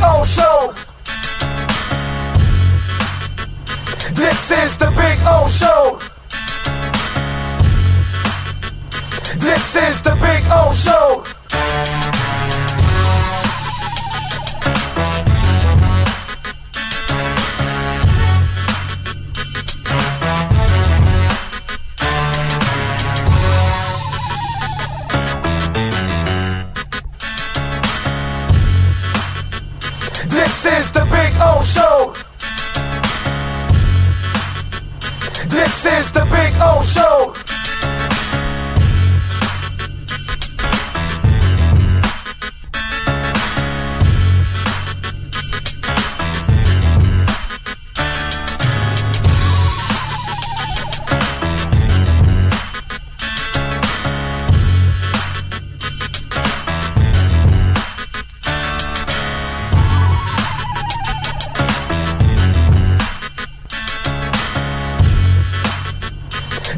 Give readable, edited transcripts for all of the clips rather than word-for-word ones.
O Show. This is the Big O Show. This is the Big O Show. This is the Big O Show. This is the Big O Show.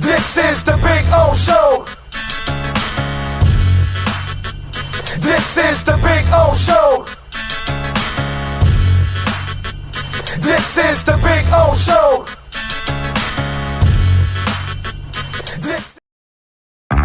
This is the Big O Show. This is the Big O Show. This is the Big O Show.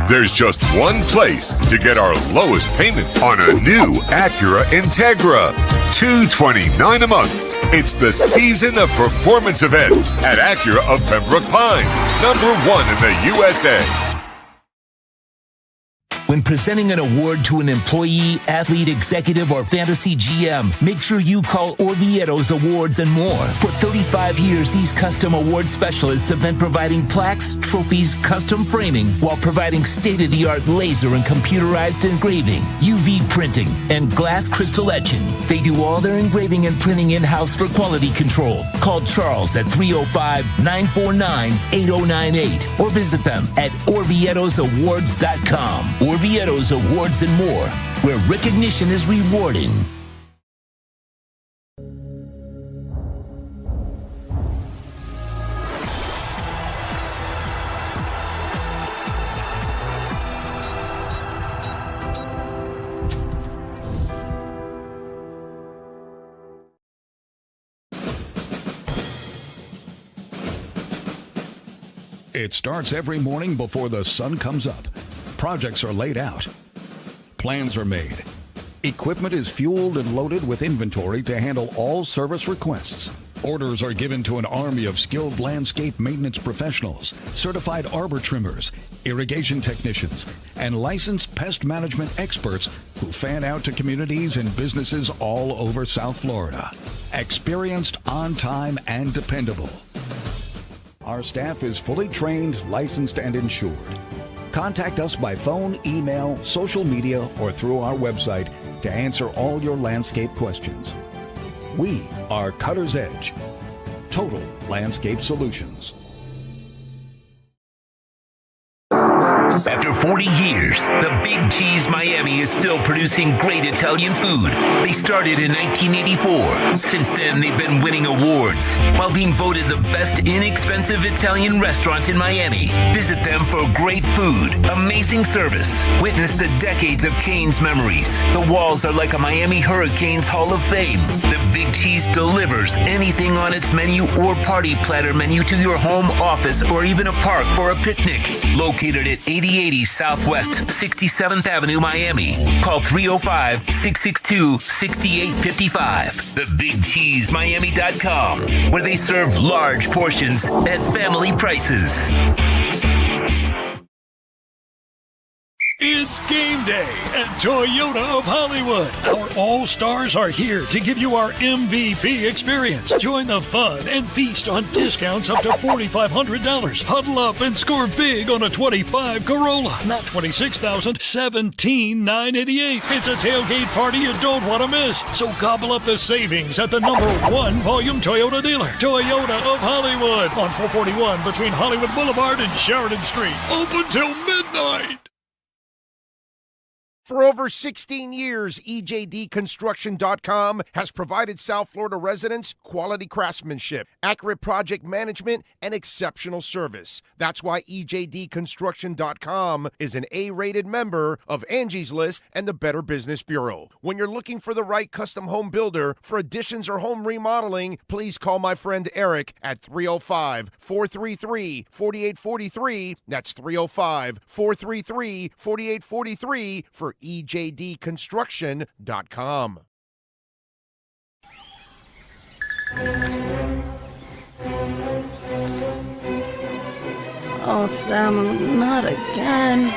There's just one place to get our lowest payment on a new Acura Integra. $229 a month. It's the Season of Performance event at Acura of Pembroke Pines, #1 in the USA. When presenting an award to an employee, athlete, executive, or fantasy GM, make sure you call Orvieto's Awards and More. For 35 years, these custom award specialists have been providing plaques, trophies, custom framing, while providing state-of-the-art laser and computerized engraving, UV printing, and glass crystal etching. They do all their engraving and printing in-house for quality control. Call Charles at 305-949-8098 or visit them at orvietosawards.com. Orvieto's Awards and More, where recognition is rewarding. It starts every morning before the sun comes up. Projects are laid out. Plans are made. Equipment is fueled and loaded with inventory to handle all service requests. Orders are given to an army of skilled landscape maintenance professionals, certified arbor trimmers, irrigation technicians, and licensed pest management experts who fan out to communities and businesses all over South Florida. Experienced, on time, and dependable. Our staff is fully trained, licensed, and insured. Contact us by phone, email, social media, or through our website to answer all your landscape questions. We are Cutter's Edge. Total Landscape Solutions. After 40 years, the Big Cheese Miami is still producing great Italian food. They started in 1984. Since then, they've been winning awards while being voted the best inexpensive Italian restaurant in Miami. Visit them for great food, amazing service. Witness the decades of Cane's memories. The walls are like a Miami Hurricanes Hall of Fame. The Big Cheese delivers anything on its menu or party platter menu to your home, office, or even a park for a picnic. Located at 8080 Southwest 67th Avenue, Miami. Call 305-662-6855. TheBigCheeseMiami.com, where they serve large portions at family prices. It's game day at Toyota of Hollywood. Our all-stars are here to give you our MVP experience. Join the fun and feast on discounts up to $4,500. Huddle up and score big on a 25 Corolla. Not $26,000, $17,988. It's a tailgate party you don't want to miss. So gobble up the savings at the #1 volume Toyota dealer. Toyota of Hollywood on 441 between Hollywood Boulevard and Sheridan Street. Open till midnight. For over 16 years, EJDconstruction.com has provided South Florida residents quality craftsmanship, accurate project management, and exceptional service. That's why EJDconstruction.com is an A-rated member of Angie's List and the Better Business Bureau. When you're looking for the right custom home builder for additions or home remodeling, please call my friend Eric at 305-433-4843. That's 305-433-4843 for EJDconstruction.com. Oh, Sam, not again.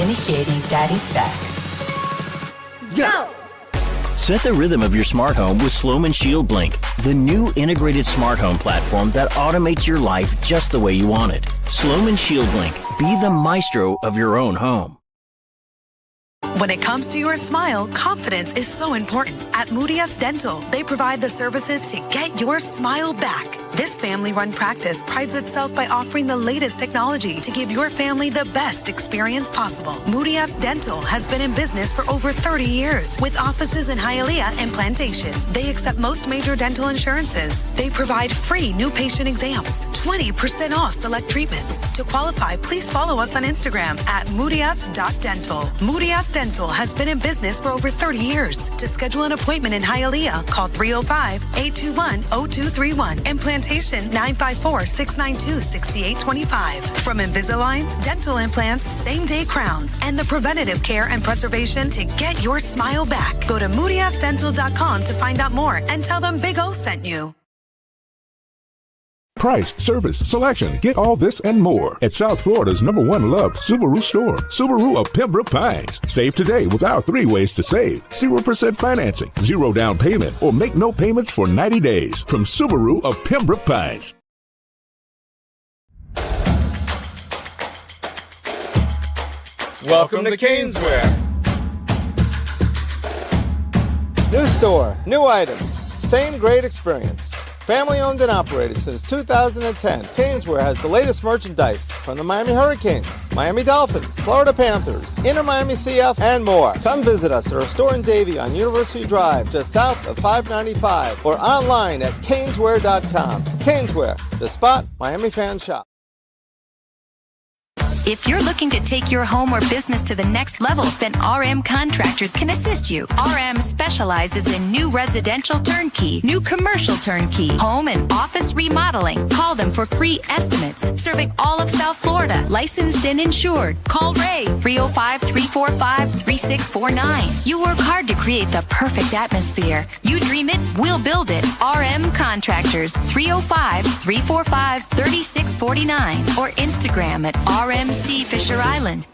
Initiating Daddy's back. Go! Set the rhythm of your smart home with Sloman Shield Blink, the new integrated smart home platform that automates your life just the way you want it. Sloman Shield Blink. Be the maestro of your own home. When it comes to your smile, confidence is so important. At Moody S Dental, they provide the services to get your smile back. This family-run practice prides itself by offering the latest technology to give your family the best experience possible. Moody S Dental has been in business for over 30 years with offices in Hialeah and Plantation. They accept most major dental insurances. They provide free new patient exams, 20% off select treatments. To qualify, please follow us on Instagram at moodys.dental. Moody S Dental has been in business for over 30 years. To schedule an appointment in Hialeah, call 305-821-0231 and Plantation 954-692-6825. From Invisaligns, dental implants, same-day crowns, and the preventative care and preservation to get your smile back. Go to moodysdental.com to find out more and tell them Big O sent you. Price, service, selection. Get all this and more at South Florida's #1 loved Subaru store, Subaru of Pembroke Pines. Save today with our 3 ways to save. 0% financing, 0 down payment, or make no payments for 90 days from Subaru of Pembroke Pines. Welcome to Caneswear. New store, new items, same great experience. Family owned and operated since 2010, Caneswear has the latest merchandise from the Miami Hurricanes, Miami Dolphins, Florida Panthers, Inter Miami CF, and more. Come visit us at our store in Davie on University Drive, just south of 595, or online at caneswear.com. Caneswear, the spot Miami fans shop. If you're looking to take your home or business to the next level, then RM Contractors can assist you. RM specializes in new residential turnkey, new commercial turnkey, home and office remodeling. Call them for free estimates. Serving all of South Florida, licensed and insured. Call Ray, 305-345-3649. You work hard to create the perfect atmosphere. You dream it, we'll build it. RM Contractors, 305-345-3649. Or Instagram at RMC Fisher Island.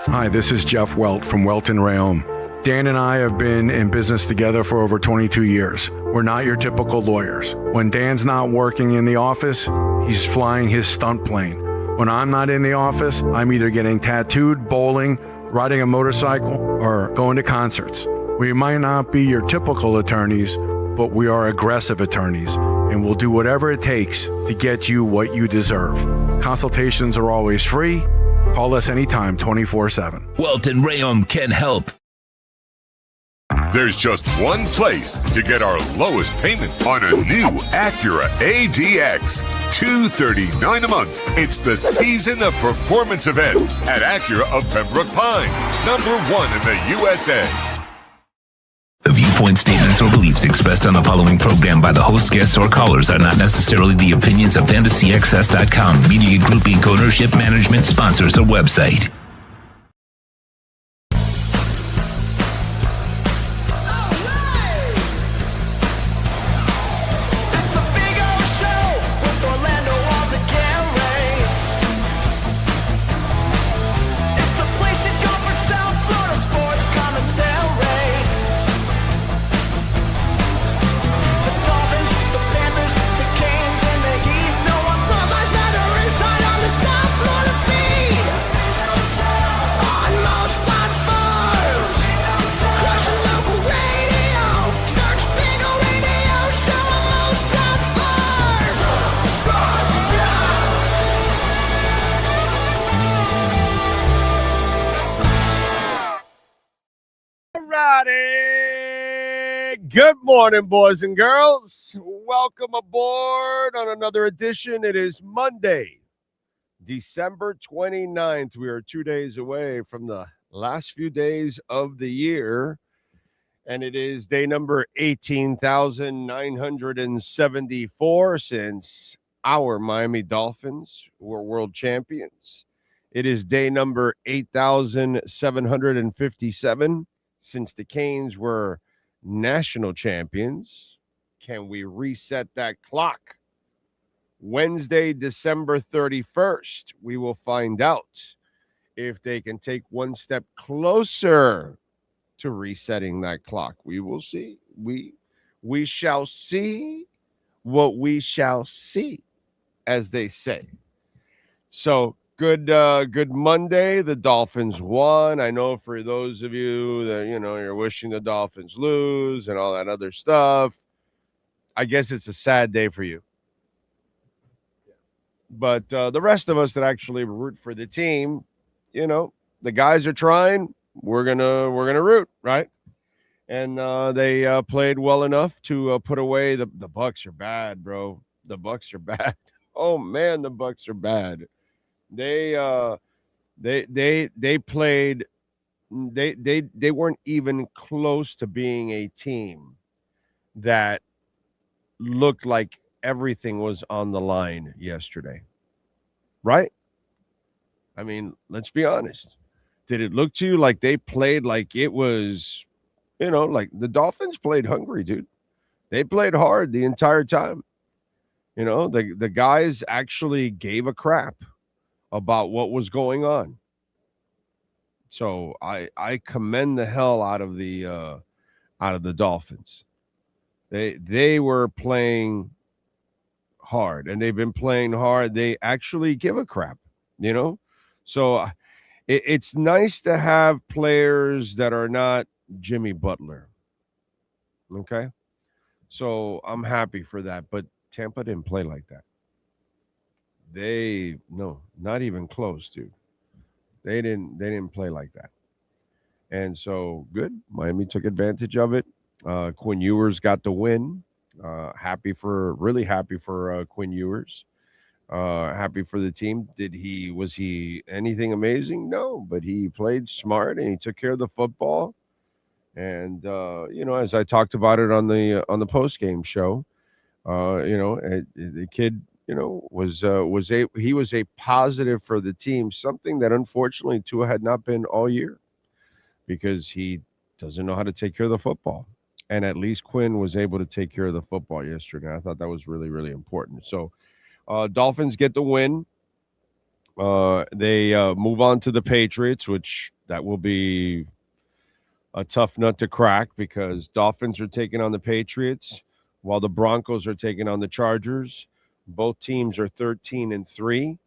Hi, this is Jeff Welt from Welton Rayom. Dan and I have been in business together for over 22 years. We're not your typical lawyers. When Dan's not working in the office, he's flying his stunt plane. When I'm not in the office, I'm either getting tattooed, bowling, riding a motorcycle, or going to concerts. We might not be your typical attorneys, but we are aggressive attorneys, and we'll do whatever it takes to get you what you deserve. Consultations are always free. Call us anytime, 24/7. Welton Rayom can help. There's just one place to get our lowest payment on a new Acura ADX. $239 a month. It's the Season of Performance event at Acura of Pembroke Pines, #1 in the USA. The viewpoints, statements, or beliefs expressed on the following program by the host, guests, or callers are not necessarily the opinions of FantasyAccess.com, Media Group Inc. ownership, management, sponsors, or website. Good morning, boys and girls. Welcome aboard on another edition. It is Monday, December 29th. We are 2 days away from the last few days of the year, and it is day number 18,974 since our Miami Dolphins were world champions. It is day number 8,757 since the Canes were national champions. Can we reset that clock? Wednesday, December 31st, we will find out if they can take one step closer to resetting that clock. We will see. We shall see what we shall see, as they say. So good Monday. The Dolphins won. I know for those of you that, you're wishing the Dolphins lose and all that other stuff, I guess it's a sad day for you. But the rest of us that actually root for the team, the guys are trying. We're gonna root, right? And they played well enough to put away the Bucs are bad, bro. The Bucs are bad. Oh man, the Bucs are bad. They played. They weren't even close to being a team that looked like everything was on the line yesterday, right? I mean, let's be honest. Did it look to you like they played like it was, like the Dolphins played hungry, dude? They played hard the entire time. The guys actually gave a crap about what was going on. So I commend the hell out of the Dolphins. They were playing hard, and they've been playing hard. They actually give a crap, So it's nice to have players that are not Jimmy Butler. Okay, so I'm happy for that. But Tampa didn't play like that. Not even close, dude. They didn't play like that. And so good. Miami took advantage of it. Quinn Ewers got the win. Really happy for Quinn Ewers. Happy for the team. Was he anything amazing? No, but he played smart and he took care of the football. And as I talked about it on the post game show, the kid, was a positive for the team, something that unfortunately Tua had not been all year because he doesn't know how to take care of the football. And at least Quinn was able to take care of the football yesterday. I thought that was really, really important. So Dolphins get the win. They move on to the Patriots, which that will be a tough nut to crack because Dolphins are taking on the Patriots while the Broncos are taking on the Chargers. Both teams are 13-3,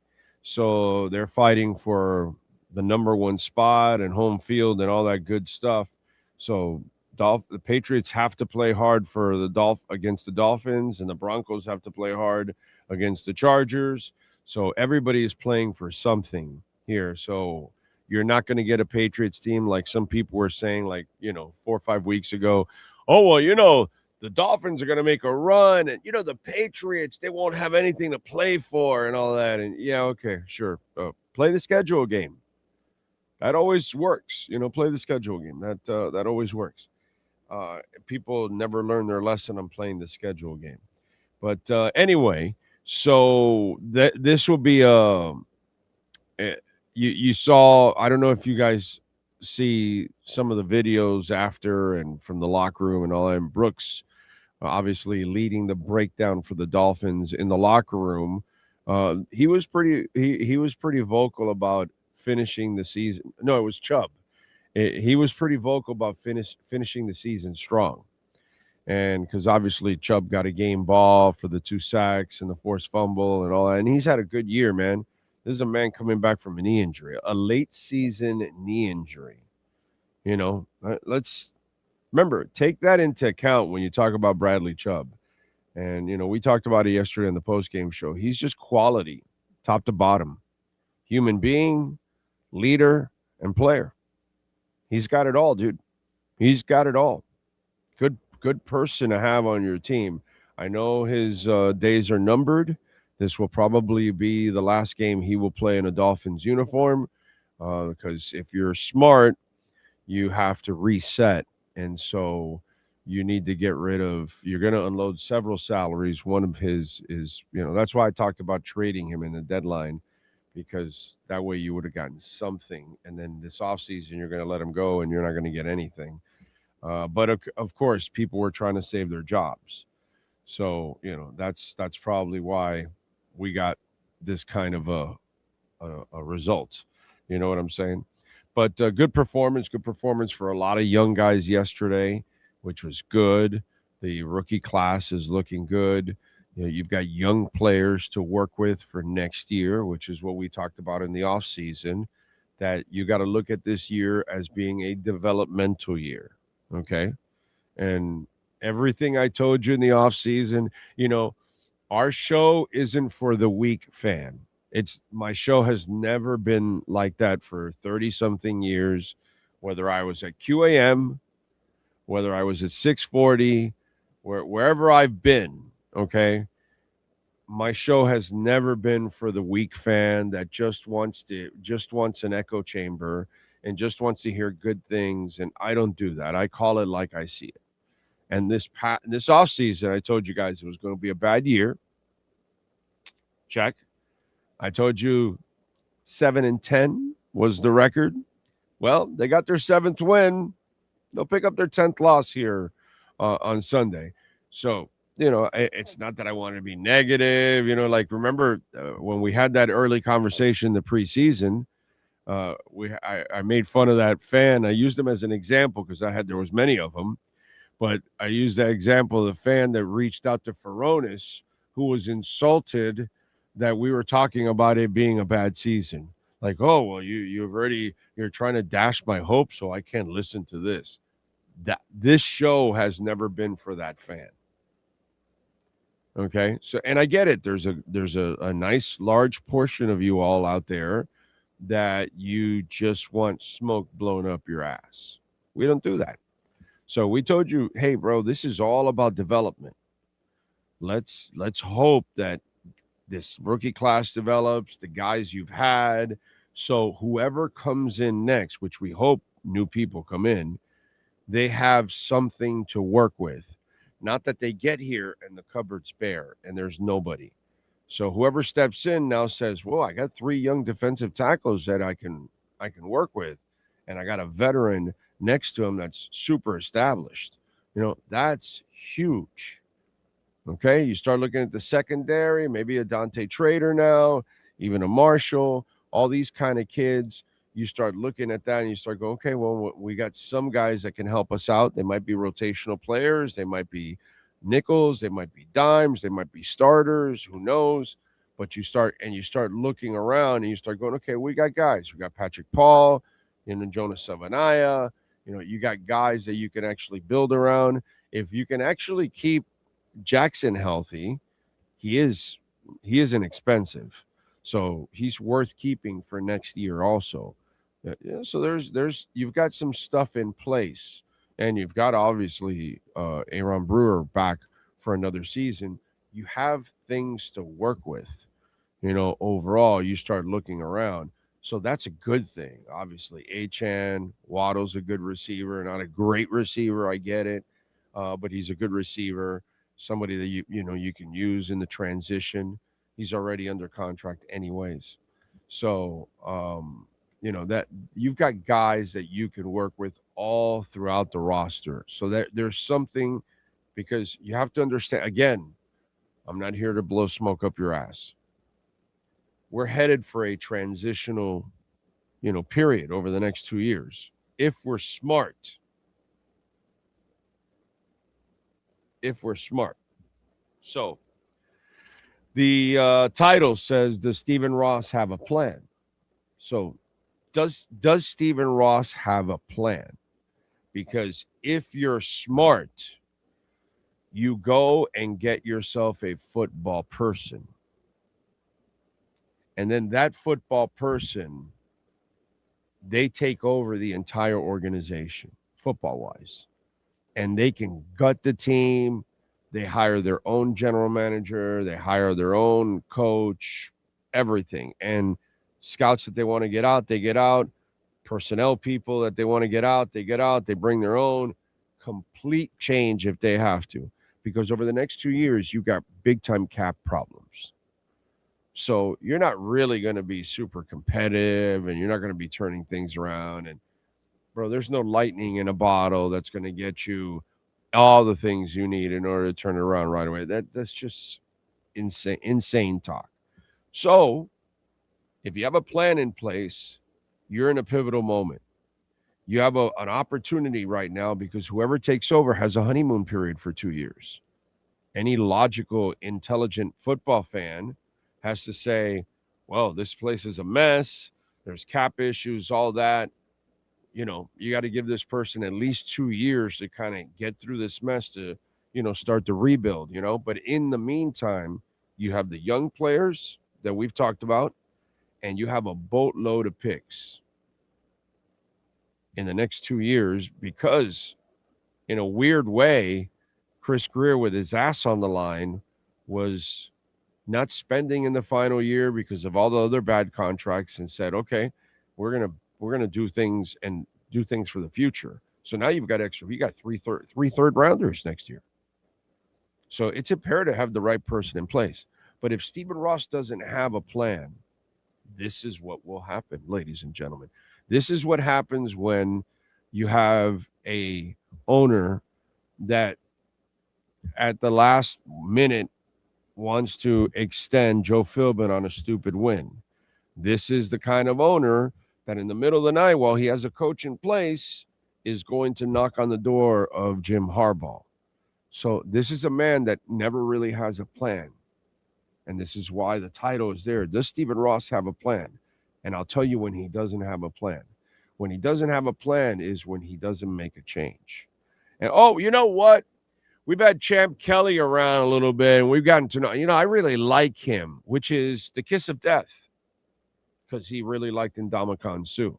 so they're fighting for the number one spot and home field and all that good stuff. So the Patriots have to play hard for against the Dolphins, and the Broncos have to play hard against the Chargers. So everybody is playing for something here. So you're not going to get a Patriots team like some people were saying, 4 or 5 weeks ago. Oh, well, the Dolphins are going to make a run, and, the Patriots, they won't have anything to play for and all that. And, yeah, okay, sure. Play the schedule game. That always works. Play the schedule game. That always works. People never learn their lesson on playing the schedule game. But anyway, so this will be you saw, I don't know if you guys see some of the videos after and from the locker room and all that. And Brooks obviously leading the breakdown for the Dolphins in the locker room. He was pretty vocal about finishing the season. No, it was Chubb. He was pretty vocal about finishing the season strong. And because obviously Chubb got a game ball for the 2 sacks and the forced fumble and all that. And he's had a good year, man. This is a man coming back from a knee injury, a late season knee injury. Let's remember, take that into account when you talk about Bradley Chubb. And, we talked about it yesterday in the post-game show. He's just quality, top to bottom. Human being, leader, and player. He's got it all, dude. He's got it all. good person to have on your team. I know his days are numbered. This will probably be the last game he will play in a Dolphins uniform because if you're smart, you have to reset. And so you need to get rid of, you're going to unload several salaries. One of his is, that's why I talked about trading him in the deadline, because that way you would have gotten something. And then this offseason, you're going to let him go and you're not going to get anything. But of course, people were trying to save their jobs. So, that's probably why we got this kind of a result. You know what I'm saying? But good performance for a lot of young guys yesterday, which was good. The rookie class is looking good. You've got young players to work with for next year, which is what we talked about in the offseason, that you got to look at this year as being a developmental year, okay? And everything I told you in the offseason, our show isn't for the weak fan. My show has never been like that for 30-something years, whether I was at QAM, whether I was at 640, wherever I've been, okay? My show has never been for the weak fan that just wants an echo chamber and just wants to hear good things, and I don't do that. I call it like I see it. And this offseason, I told you guys it was going to be a bad year. Check. I told you 7-10 was the record. Well, they got their 7th win. They'll pick up their 10th loss here on Sunday. So, it's not that I want to be negative. Remember when we had that early conversation in the preseason, I made fun of that fan. I used him as an example because there was many of them. But I used that example of the fan that reached out to Furones, who was insulted that we were talking about it being a bad season. Like, oh, well, you're trying to dash my hope, so I can't listen to this. This show has never been for that fan. Okay, so, and I get it. There's a nice large portion of you all out there that you just want smoke blown up your ass. We don't do that. So we told you, hey, bro, this is all about development. Let's hope that this rookie class develops, the guys you've had. So whoever comes in next, which we hope new people come in, they have something to work with. Not that they get here and the cupboard's bare and there's nobody. So whoever steps in now says, well, I got 3 young defensive tackles that I can work with, and I got a veteran next to him that's super established. That's huge. Okay, you start looking at the secondary, maybe a Dante Trader now, even a Marshall, all these kind of kids. You start looking at that and you start going, okay, well, we got some guys that can help us out. They might be rotational players. They might be nickels. They might be dimes. They might be starters. Who knows? But you start looking around and you start going, okay, we got guys. We got Patrick Paul and Jonas Savanaya. You got guys that you can actually build around. If you can actually keep Jackson healthy, he is inexpensive, so he's worth keeping for next year also. So there's you've got some stuff in place, and you've got obviously Aaron Brewer back for another season. You have things to work with. Overall, you start looking around. So that's a good thing. Obviously, Achane, Waddle's a good receiver, not a great receiver. I get it, but he's a good receiver. Somebody that you can use in the transition. He's already under contract anyways. So, that you've got guys that you can work with all throughout the roster. So that there's something, because you have to understand, again, I'm not here to blow smoke up your ass. We're headed for a transitional, period over the next 2 years. If we're smart. So the title says, does Stephen Ross have a plan? So does Stephen Ross have a plan? Because if you're smart, you go and get yourself a football person. And then that football person, they take over the entire organization, football-wise. and they can gut the team. They hire their own general manager. They hire their own coach, everything. And scouts that they want to get out, they get out. Personnel people that they want to get out, they get out. They bring their own. Complete change if they have to. Because over the next 2 years, you got big-time cap problems. So you're not really going to be super competitive, and you're not going to be turning things around. And, bro, there's no lightning in a bottle that's going to get you all the things you need in order to turn it around right away. That's just insane talk. So if you have a plan in place, you're in a pivotal moment. You have an opportunity right now because whoever takes over has a honeymoon period for 2 years. Any logical, intelligent football fan has to say, well, this place is a mess. There's cap issues, all that. You know, you got to give this person at least 2 years to kind of get through this mess to, start to rebuild, But in the meantime, you have the young players that we've talked about, and you have a boatload of picks in the next 2 years because, in a weird way, Chris Greer, with his ass on the line, was not spending in the final year because of all the other bad contracts, and said, okay, we're gonna do things for the future. So now you've got extra. You got three third rounders next year. So it's imperative to have the right person in place. But if Stephen Ross doesn't have a plan, this is what will happen, ladies and gentlemen. This is what happens when you have a owner that at the last minute wants to extend Joe Philbin on a stupid win. This is the kind of owner that in the middle of the night, while he has a coach in place, is going to knock on the door of Jim Harbaugh. So this is a man that never really has a plan. And this is why the title is there. Does Stephen Ross have a plan? And I'll tell you when he doesn't have a plan. When he doesn't have a plan is when he doesn't make a change. And, oh, you know what? We've had Champ Kelly around a little bit, and we've gotten to know, I really like him, which is the kiss of death, because he really liked Ndamukong Suh.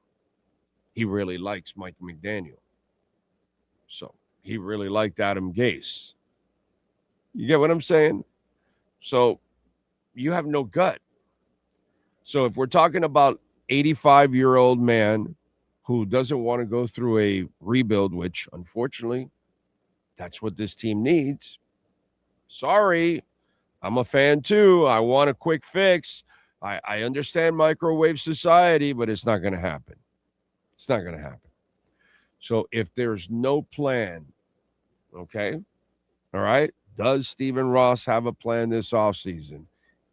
He really likes Mike McDaniel. So he really liked Adam Gase. You get what I'm saying? So you have no gut. So if we're talking about 85-year-old man who doesn't want to go through a rebuild, which unfortunately that's what this team needs. Sorry, I'm a fan too. I want a quick fix. I understand microwave society, but it's not going to happen. It's not going to happen. So if there's no plan, okay, all right, does Stephen Ross have a plan this offseason?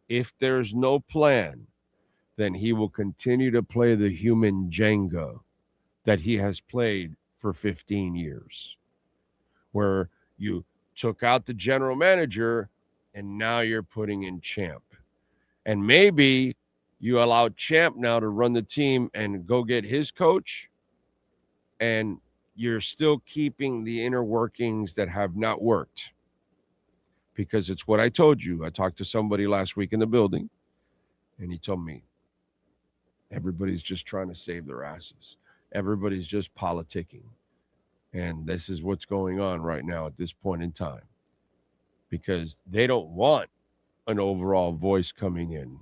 If there's no plan, then he will continue to play the human Jenga that he has played for 15 years, where you took out the general manager and now you're putting in Champ. And maybe you allow Champ now to run the team and go get his coach, and you're still keeping the inner workings that have not worked. Because it's what I told you. I talked to somebody last week in the building, and he told me everybody's just trying to save their asses. Everybody's just politicking. And this is what's going on right now at this point in time. Because they don't want an overall voice coming in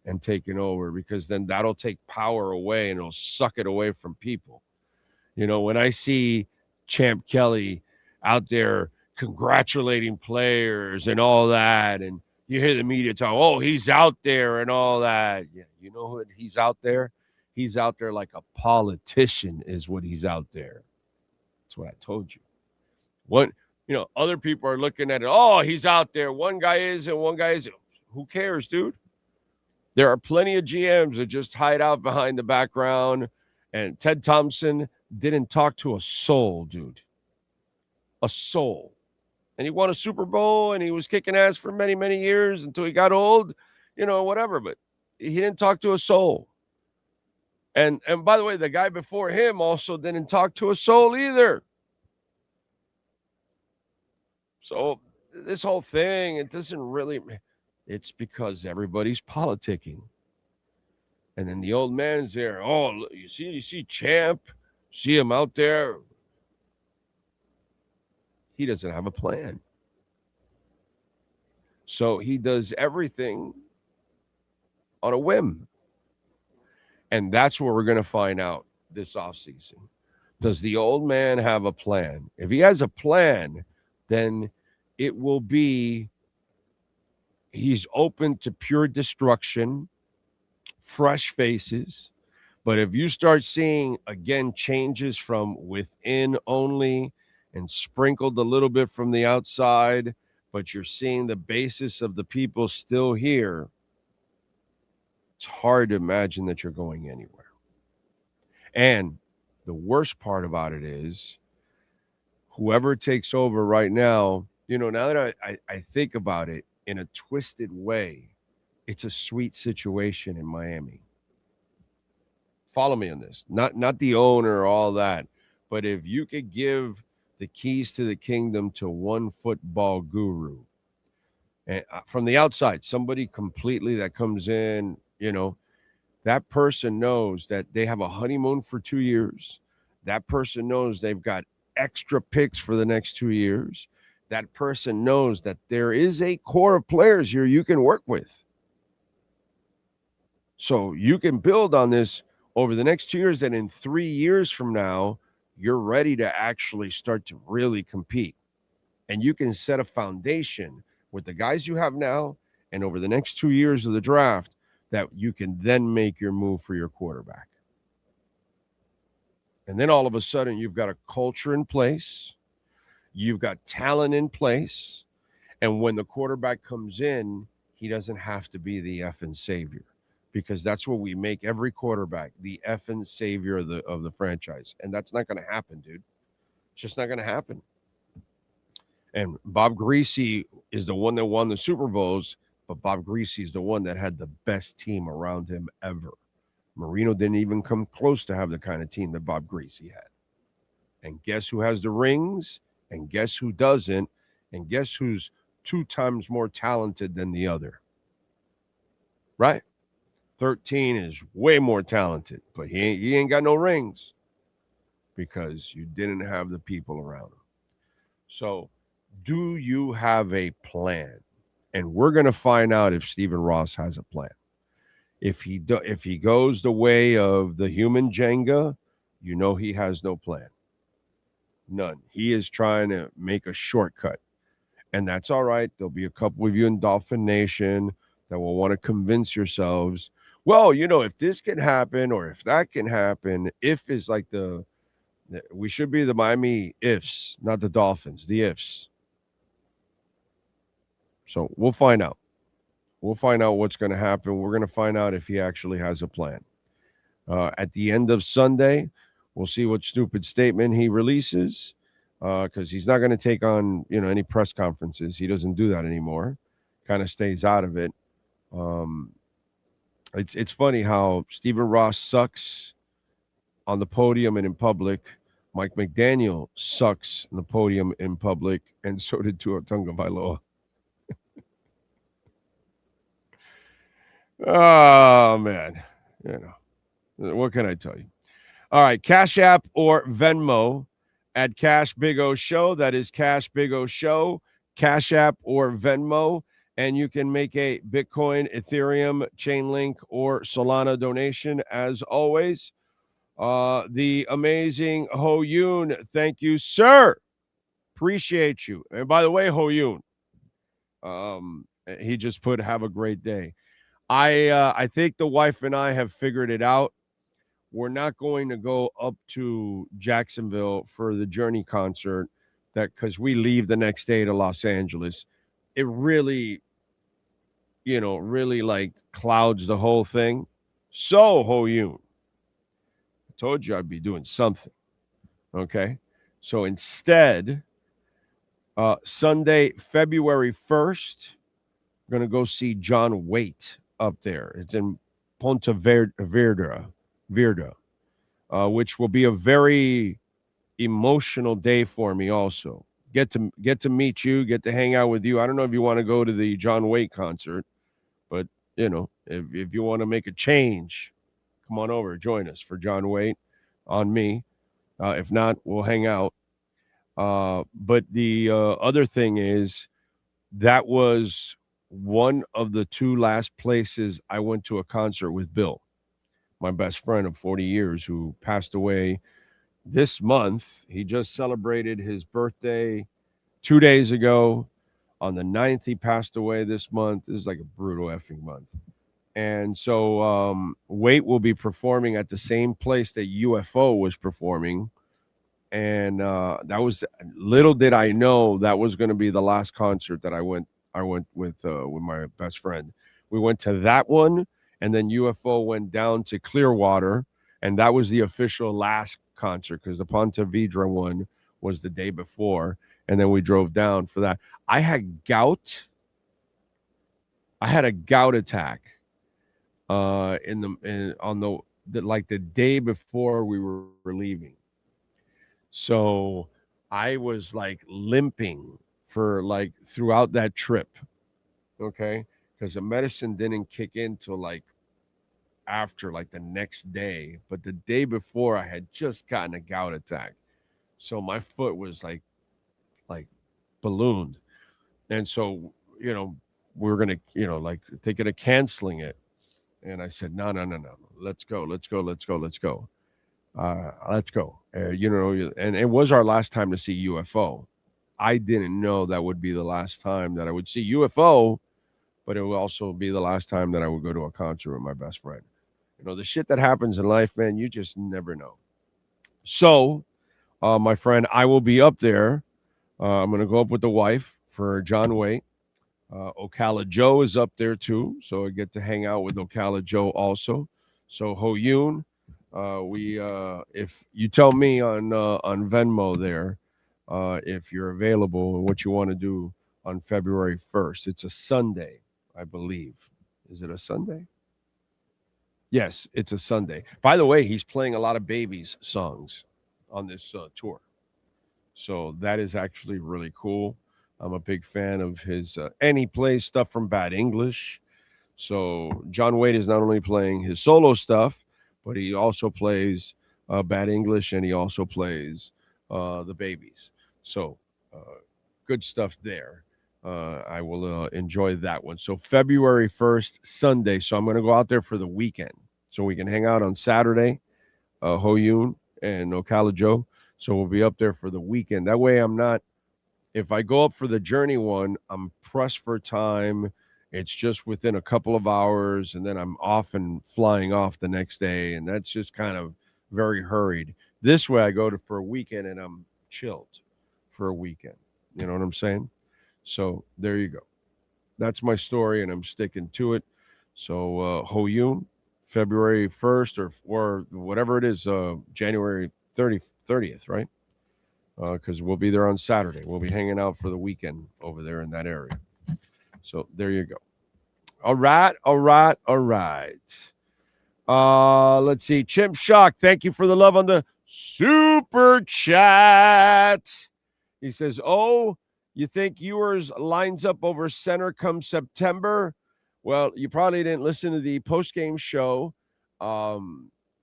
and taking over, because then that'll take power away and it'll suck it away from people. When I see Champ Kelly out there congratulating players and all that, and you hear the media talk, oh, he's out there and all that. Yeah, you know what? He's out there. He's out there like a politician is what he's out there. That's what I told you. Other people are looking at it. Oh, he's out there. One guy is and one guy isn't. Who cares, dude? There are plenty of GMs that just hide out behind the background. And Ted Thompson didn't talk to a soul, dude. A soul. And he won a Super Bowl, and he was kicking ass for many, many years until he got old, whatever. But he didn't talk to a soul. And by the way, the guy before him also didn't talk to a soul either. So this whole thing, it doesn't really, it's because everybody's politicking. And then the old man's there. Oh, you see Champ? See him out there? he doesn't have a plan. So he does everything on a whim. And that's what we're going to find out this offseason. Does the old man have a plan? If he has a plan, then it will be he's open to pure destruction, fresh faces. But if you start seeing, again, changes from within only and sprinkled a little bit from the outside, but you're seeing the basis of the people still here, it's hard to imagine that you're going anywhere. And the worst part about it is whoever takes over right now, now that I think about it in a twisted way, it's a sweet situation in Miami. Follow me on this. Not the owner, all that. But if you could give the keys to the kingdom to one football guru, and from the outside, somebody completely that comes in, that person knows that they have a honeymoon for 2 years. That person knows they've got extra picks for the next 2 years. That person knows that there is a core of players here you can work with. So you can build on this over the next 2 years, and in 3 years from now, you're ready to actually start to really compete. And you can set a foundation with the guys you have now and over the next 2 years of the draft that you can then make your move for your quarterback. And then all of a sudden, you've got a culture in place. You've got talent in place. And when the quarterback comes in, he doesn't have to be the effing savior, because that's what we make every quarterback, the effing savior of the franchise. And that's not going to happen, dude. It's just not going to happen. And Bob Greasy is the one that won the Super Bowls, but Bob Greasy is the one that had the best team around him ever. Marino didn't even come close to have the kind of team that Bob Greasy had. And guess who has the rings? And guess who doesn't? And guess who's 2 times more talented than the other? Right? 13 is way more talented, but he ain't got no rings because you didn't have the people around him. So do you have a plan? And we're going to find out if Stephen Ross has a plan. If he goes the way of the human Jenga, he has no plan. None. He is trying to make a shortcut. And that's all right. There'll be a couple of you in Dolphin Nation that will want to convince yourselves, well, if this can happen or if that can happen, if is like we should be the Miami ifs, not the Dolphins, the ifs. So we'll find out. We'll find out what's going to happen. We're going to find out if he actually has a plan. At the end of Sunday, we'll see what stupid statement he releases, because he's not going to take on, any press conferences. He doesn't do that anymore. Kind of stays out of it. It's funny how Stephen Ross sucks on the podium and in public. Mike McDaniel sucks on the podium in public, and so did Tua Tagovailoa. Oh, man. What can I tell you? All right, Cash App or Venmo at Cash Big O Show. That is Cash Big O Show, Cash App or Venmo. And you can make a Bitcoin, Ethereum, Chainlink, or Solana donation, as always. The amazing Ho Yoon, thank you, sir. Appreciate you. And by the way, Ho Yoon, he just put, have a great day. I think the wife and I have figured it out. We're not going to go up to Jacksonville for the Journey concert, because we leave the next day to Los Angeles. It really, really like clouds the whole thing. So, Ho Yoon, I told you I'd be doing something. Okay. So instead, Sunday, February 1st, I'm going to go see John Waite up there. It's in Ponte Vedra, which will be a very emotional day for me also. Get to meet you, get to hang out with you. I don't know if you want to go to the John Waite concert, but, if you want to make a change, come on over, join us for John Waite on me. If not, we'll hang out. But the other thing is that was one of the two last places I went to a concert with Bill, my best friend of 40 years, who passed away this month. He just celebrated his birthday 2 days ago. On the 9th, he passed away this month. This is like a brutal effing month. And so Wait will be performing at the same place that UFO was performing. And that was, little did I know that was going to be the last concert that I went with my best friend. We went to that one, and then UFO went down to Clearwater, and that was the official last concert because the Ponte Vedra one was the day before, and then we drove down for that. I had a gout attack on the day before we were leaving. So I was like limping for like throughout that trip. Okay. Because the medicine didn't kick in till like after like the next day. But the day before I had just gotten a gout attack. So my foot was like ballooned. And so, we were going to, like thinking of canceling it. And I said, no. Let's go. Let's go. Let's go. And it was our last time to see UFO. I didn't know that would be the last time that I would see UFO, but it would also be the last time that I would go to a concert with my best friend. The shit that happens in life, man, you just never know. So, my friend, I will be up there. I'm going to go up with the wife for John Waite. Ocala Joe is up there too, so I get to hang out with Ocala Joe also. So Ho Yoon, if you tell me on Venmo there, if you're available and what you want to do on February 1st. It's a Sunday, I believe. Is it a Sunday? Yes, it's a Sunday. By the way, he's playing a lot of Babies songs on this tour. So that is actually really cool. I'm a big fan of his, and he plays stuff from Bad English. So John Waite is not only playing his solo stuff, but he also plays Bad English, and he also plays the Babies. So good stuff there. I will enjoy that one. So February 1st, Sunday. So I'm going to go out there for the weekend so we can hang out on Saturday, Ho Yoon and Ocala Joe. So we'll be up there for the weekend. That way I'm not, if I go up for the Journey one, I'm pressed for time. It's just within a couple of hours, and then I'm off and flying off the next day, and that's just kind of very hurried. This way I go to for a weekend, and I'm chilled for a weekend. You know what I'm saying? So there you go. That's my story, and I'm sticking to it. So Ho Yoon, February 1st or whatever it is, January 30th, right? Because we'll be there on Saturday. We'll be hanging out for the weekend over there in that area. So there you go. All right. Let's see. Chimp Shock, thank you for the love on the super chat. He says, oh, you think yours lines up over center come September? Well, you probably didn't listen to the post-game show.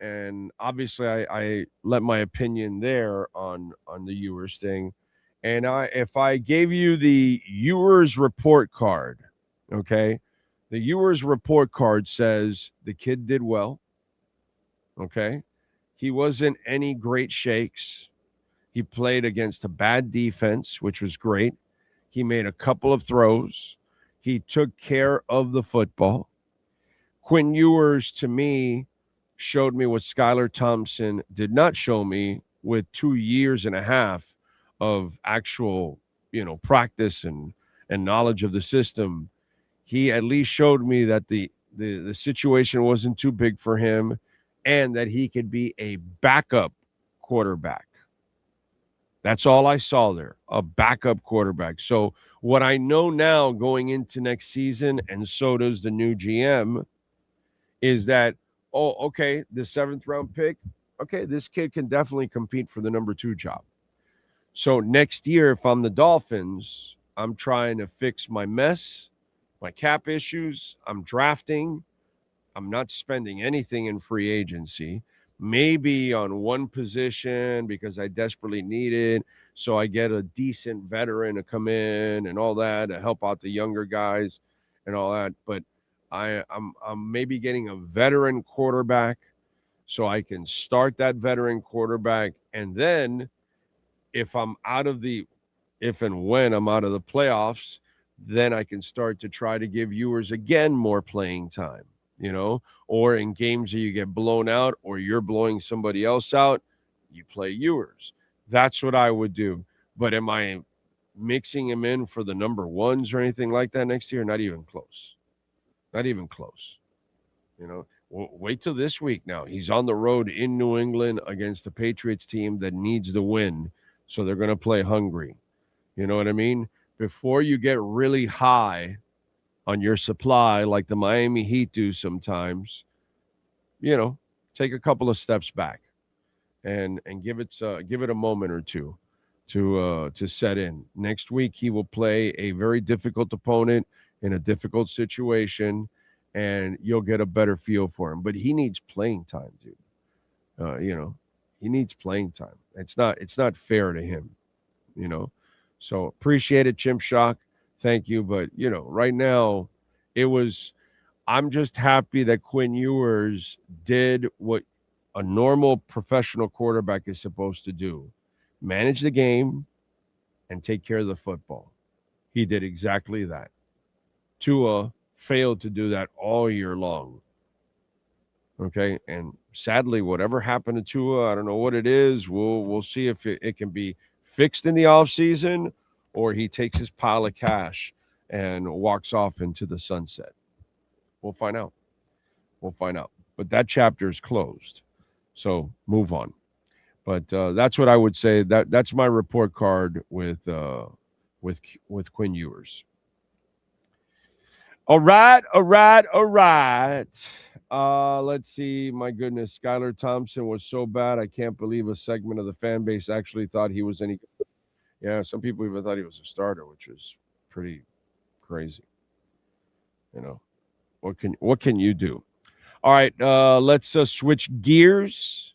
And obviously I let my opinion there on the Ewers thing. And if I gave you the Ewers report card, okay, the Ewers report card says the kid did well, okay? He wasn't any great shakes. He played against a bad defense, which was great. He made a couple of throws. He took care of the football. Quinn Ewers, to me, showed me what Skylar Thompson did not show me with 2 years and a half of actual, practice and knowledge of the system. He at least showed me that the situation wasn't too big for him and that he could be a backup quarterback. That's all I saw there, a backup quarterback. So what I know now going into next season, and so does the new GM, is that, oh, okay, the 7th round pick, okay, this kid can definitely compete for the number 2 job. So next year, if I'm the Dolphins, I'm trying to fix my mess, my cap issues. I'm drafting. I'm not spending anything in free agency. maybe on one position because I desperately need it. So I get a decent veteran to come in and all that to help out the younger guys and all that. But I'm maybe getting a veteran quarterback so I can start that veteran quarterback. And then if and when I'm out of the playoffs, then I can start to try to give Ewers again more playing time, or in games that you get blown out or you're blowing somebody else out, you play Ewers. That's what I would do. But am I mixing him in for the number ones or anything like that next year? Not even close. Not even close. Wait till this week now. He's on the road in New England against the Patriots team that needs the win. So they're going to play hungry. You know what I mean? Before you get really high on your supply, like the Miami Heat do sometimes, take a couple of steps back and give it a moment or two to set in. Next week, he will play a very difficult opponent in a difficult situation, and you'll get a better feel for him. But he needs playing time, dude. He needs playing time. It's not fair to him, So appreciate it, Chimp Shock. Thank you. But, right now I'm just happy that Quinn Ewers did what a normal professional quarterback is supposed to do. Manage the game and take care of the football. He did exactly that. Tua failed to do that all year long. Okay, and sadly, whatever happened to Tua, I don't know what it is. We'll see if it can be fixed in the offseason or he takes his pile of cash and walks off into the sunset. We'll find out. But that chapter is closed, so move on. But that's what I would say. That's my report card with Quinn Ewers. All right. Let's see. My goodness, Skylar Thompson was so bad. I can't believe a segment of the fan base actually thought he was any good. Yeah, some people even thought he was a starter, which is pretty crazy. What can you do? All right, let's switch gears.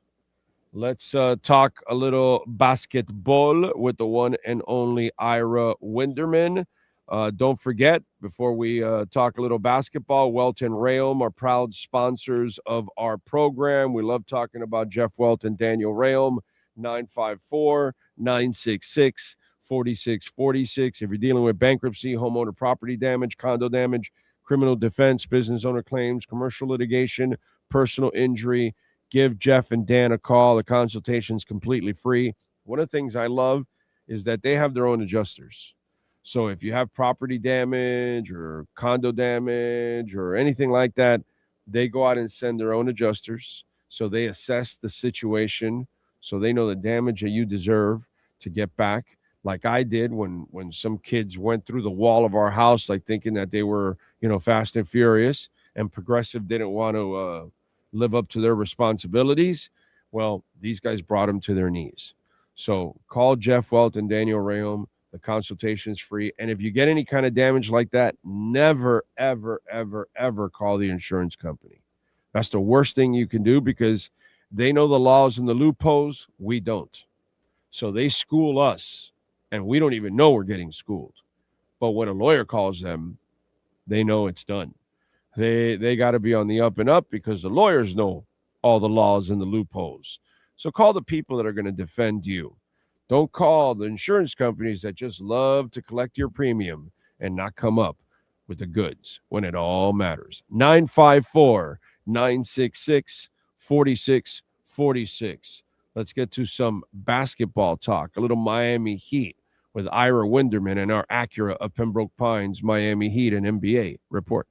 Let's talk a little basketball with the one and only Ira Winderman. Don't forget, before we talk a little basketball, Welt and Realm are proud sponsors of our program. We love talking about Jeff Welt and Daniel Realm, 954-966-4646. If you're dealing with bankruptcy, homeowner property damage, condo damage, criminal defense, business owner claims, commercial litigation, personal injury, give Jeff and Dan a call. The consultation is completely free. One of the things I love is that they have their own adjusters. So if you have property damage or condo damage or anything like that, they go out and send their own adjusters. So they assess the situation so they know the damage that you deserve to get back. Like I did when some kids went through the wall of our house, like thinking that they were, Fast and Furious, and Progressive didn't want to live up to their responsibilities. Well, these guys brought them to their knees. So call Jeff Welt and Daniel Realm. The consultation is free. And if you get any kind of damage like that, never, ever, ever, ever call the insurance company. That's the worst thing you can do because they know the laws and the loopholes. We don't. So they school us, and we don't even know we're getting schooled. But when a lawyer calls them, they know it's done. They got to be on the up and up because the lawyers know all the laws and the loopholes. So call the people that are going to defend you. Don't call the insurance companies that just love to collect your premium and not come up with the goods when it all matters. 954-966-4646. Let's get to some basketball talk, a little Miami Heat with Ira Winderman and our Acura of Pembroke Pines Miami Heat and NBA report.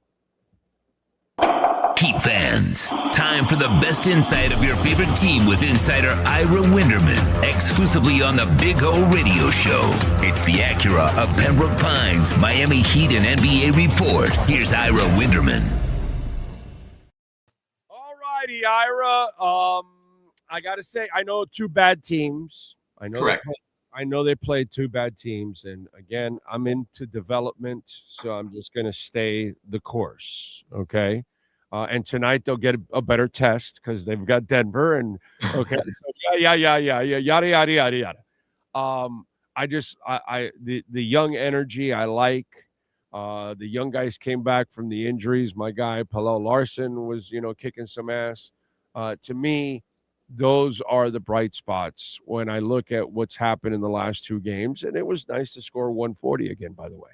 Heat fans, time for the best insight of your favorite team with insider Ira Winderman, exclusively on the Big O Radio Show. It's the Acura of Pembroke Pines Miami Heat and NBA report. Here's Ira Winderman. All righty, Ira. I got to say, I know two bad teams. Correct. I know they played two bad teams. And again, I'm into development, so I'm just going to stay the course. Okay. And tonight they'll get a better test because they've got Denver. And okay, so yada yada yada. The young energy I like. The young guys came back from the injuries. My guy Palo Larson was, kicking some ass. To me, those are the bright spots when I look at what's happened in the last two games. And it was nice to score 140 again, by the way.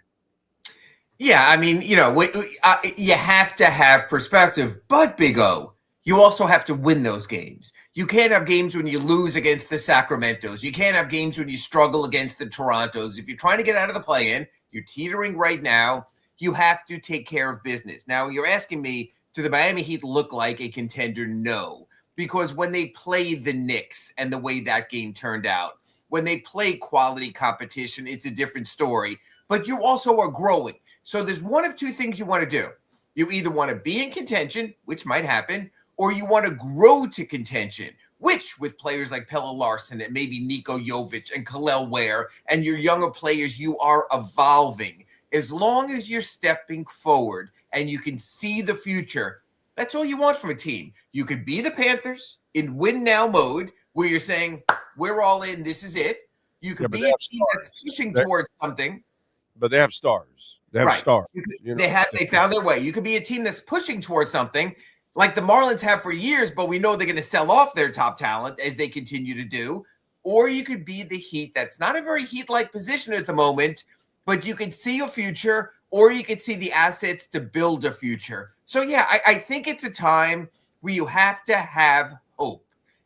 Yeah, I mean, you have to have perspective. But, Big O, you also have to win those games. You can't have games when you lose against the Sacramentos. You can't have games when you struggle against the Torontos. If you're trying to get out of the play-in, you're teetering right now, you have to take care of business. Now, you're asking me, do the Miami Heat look like a contender? No. Because when they play the Knicks and the way that game turned out, when they play quality competition, it's a different story. But you also are growing. So there's one of two things you want to do. You either want to be in contention, which might happen, or you want to grow to contention, which with players like Pelle Larsson and maybe Niko Jovic and Kel'el Ware and your younger players, you are evolving. As long as you're stepping forward and you can see the future, that's all you want from a team. You could be the Panthers in win now mode where you're saying, we're all in, this is it. You could be a team that's pushing towards something. But they have stars. They have stars. They found their way. You could be a team that's pushing towards something like the Marlins have for years, but we know they're going to sell off their top talent as they continue to do. Or you could be the Heat. That's not a very Heat-like position at the moment, but you could see a future, or you could see the assets to build a future. So, yeah, I think it's a time where you have to have hope.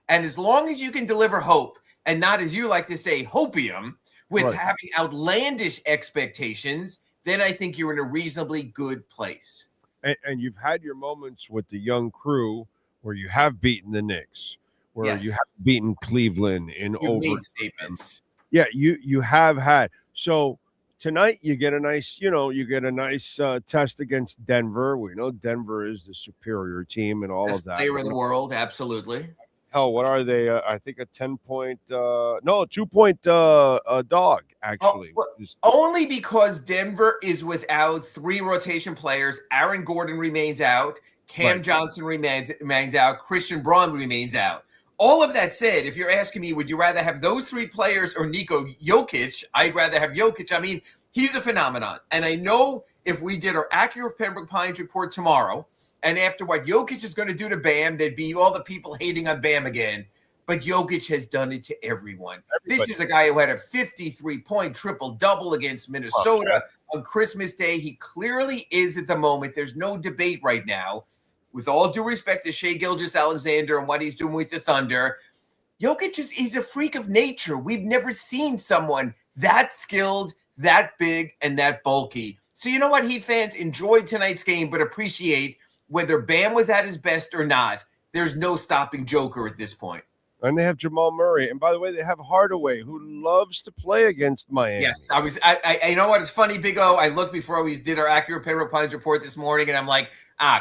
And as long as you can deliver hope and not, as you like to say, hopium, with having outlandish expectations, then I think you're in a reasonably good place. And you've had your moments with the young crew where you have beaten the Knicks, where you have beaten Cleveland in overtime. Statements. Yeah, you have had. So tonight you get a nice, test against Denver. We know Denver is the superior team and all Best of that. Player in the world, absolutely. Hell, what are they? I think a 2-point dog, actually. Only because Denver is without 3 rotation players. Aaron Gordon remains out. Cam Johnson remains out. Christian Braun remains out. All of that said, if you're asking me, would you rather have those 3 players or Niko Jokic? I'd rather have Jokic. I mean, he's a phenomenon. And I know if we did our accurate Pembroke Pines report tomorrow, and after what Jokic is going to do to Bam, there'd be all the people hating on Bam again. But Jokic has done it to everyone. This is a guy who had a 53-point triple-double against Minnesota on Christmas Day. He clearly is at the moment. There's no debate right now. With all due respect to Shai Gilgeous-Alexander and what he's doing with the Thunder, Jokic he's a freak of nature. We've never seen someone that skilled, that big, and that bulky. So you know what, Heat fans? Enjoy tonight's game, but appreciate whether Bam was at his best or not, there's no stopping Joker at this point. And they have Jamal Murray. And by the way, they have Hardaway, who loves to play against Miami. Yes, I you know what is funny, Big O? I looked before we did our accurate Pembroke Pines report this morning, and I'm like,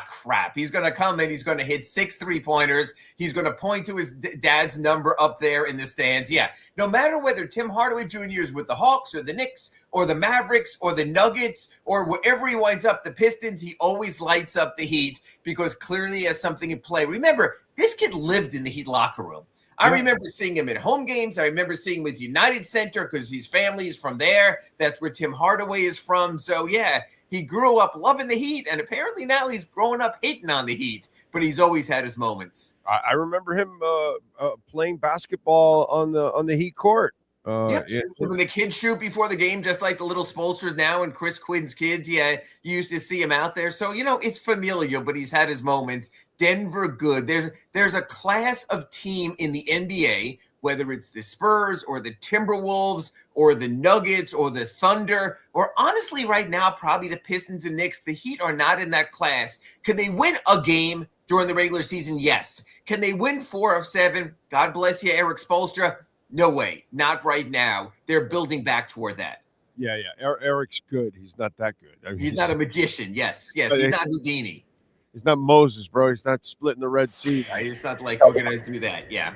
crap. He's going to come and he's going to hit 6 3-pointers. He's going to point to his dad's number up there in the stands. Yeah, no matter whether Tim Hardaway Jr. is with the Hawks or the Knicks or the Mavericks or the Nuggets or wherever he winds up, the Pistons, he always lights up the Heat because clearly he has something in play. Remember, this kid lived in the Heat locker room. I remember seeing him at home games. I remember seeing him with United Center because his family is from there. That's where Tim Hardaway is from. So, yeah, he grew up loving the Heat, and apparently now he's growing up hating on the Heat, but he's always had his moments. I remember him playing basketball on the Heat court. When the kids shoot before the game, just like the little Spolsters now and Chris Quinn's kids, you used to see him out there. So, it's familial, but he's had his moments. Denver, good. There's a class of team in the NBA, whether it's the Spurs or the Timberwolves or the Nuggets or the Thunder, or honestly right now, probably the Pistons and Knicks. The Heat are not in that class. Can they win a game during the regular season? Yes. Can they win 4 of 7? God bless you, Eric Spoelstra. No way. Not right now. They're building back toward that. Yeah. Eric's good. He's not that good. I mean, he's not a magician. Yes. He's not Houdini. He's not Moses, bro. He's not splitting the Red Sea. It's not like we're going to do that. Yeah.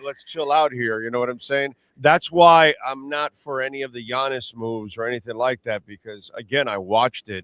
Let's chill out here. You know what I'm saying? That's why I'm not for any of the Giannis moves or anything like that because, again, I watched it,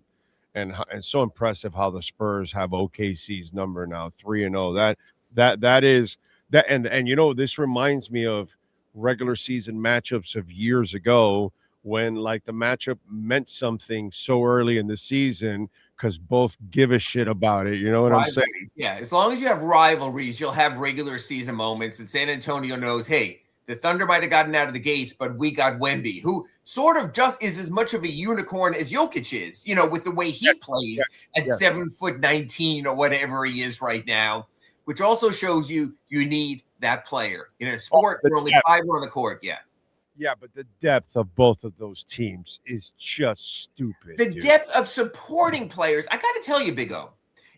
and it's so impressive how the Spurs have OKC's number now, 3-0. That is that, and this reminds me of regular season matchups of years ago when like the matchup meant something so early in the season because both give a shit about it. You know what I'm saying? Yeah, as long as you have rivalries, you'll have regular season moments, and San Antonio knows, hey, the Thunder might have gotten out of the gates, but we got Wemby, who sort of just is as much of a unicorn as Jokic is, with the way he plays at 7'19" or whatever he is right now, which also shows you need that player. In a sport where only 5 are on the court, Yeah, but the depth of both of those teams is just stupid. The depth of supporting players, I got to tell you, Big O,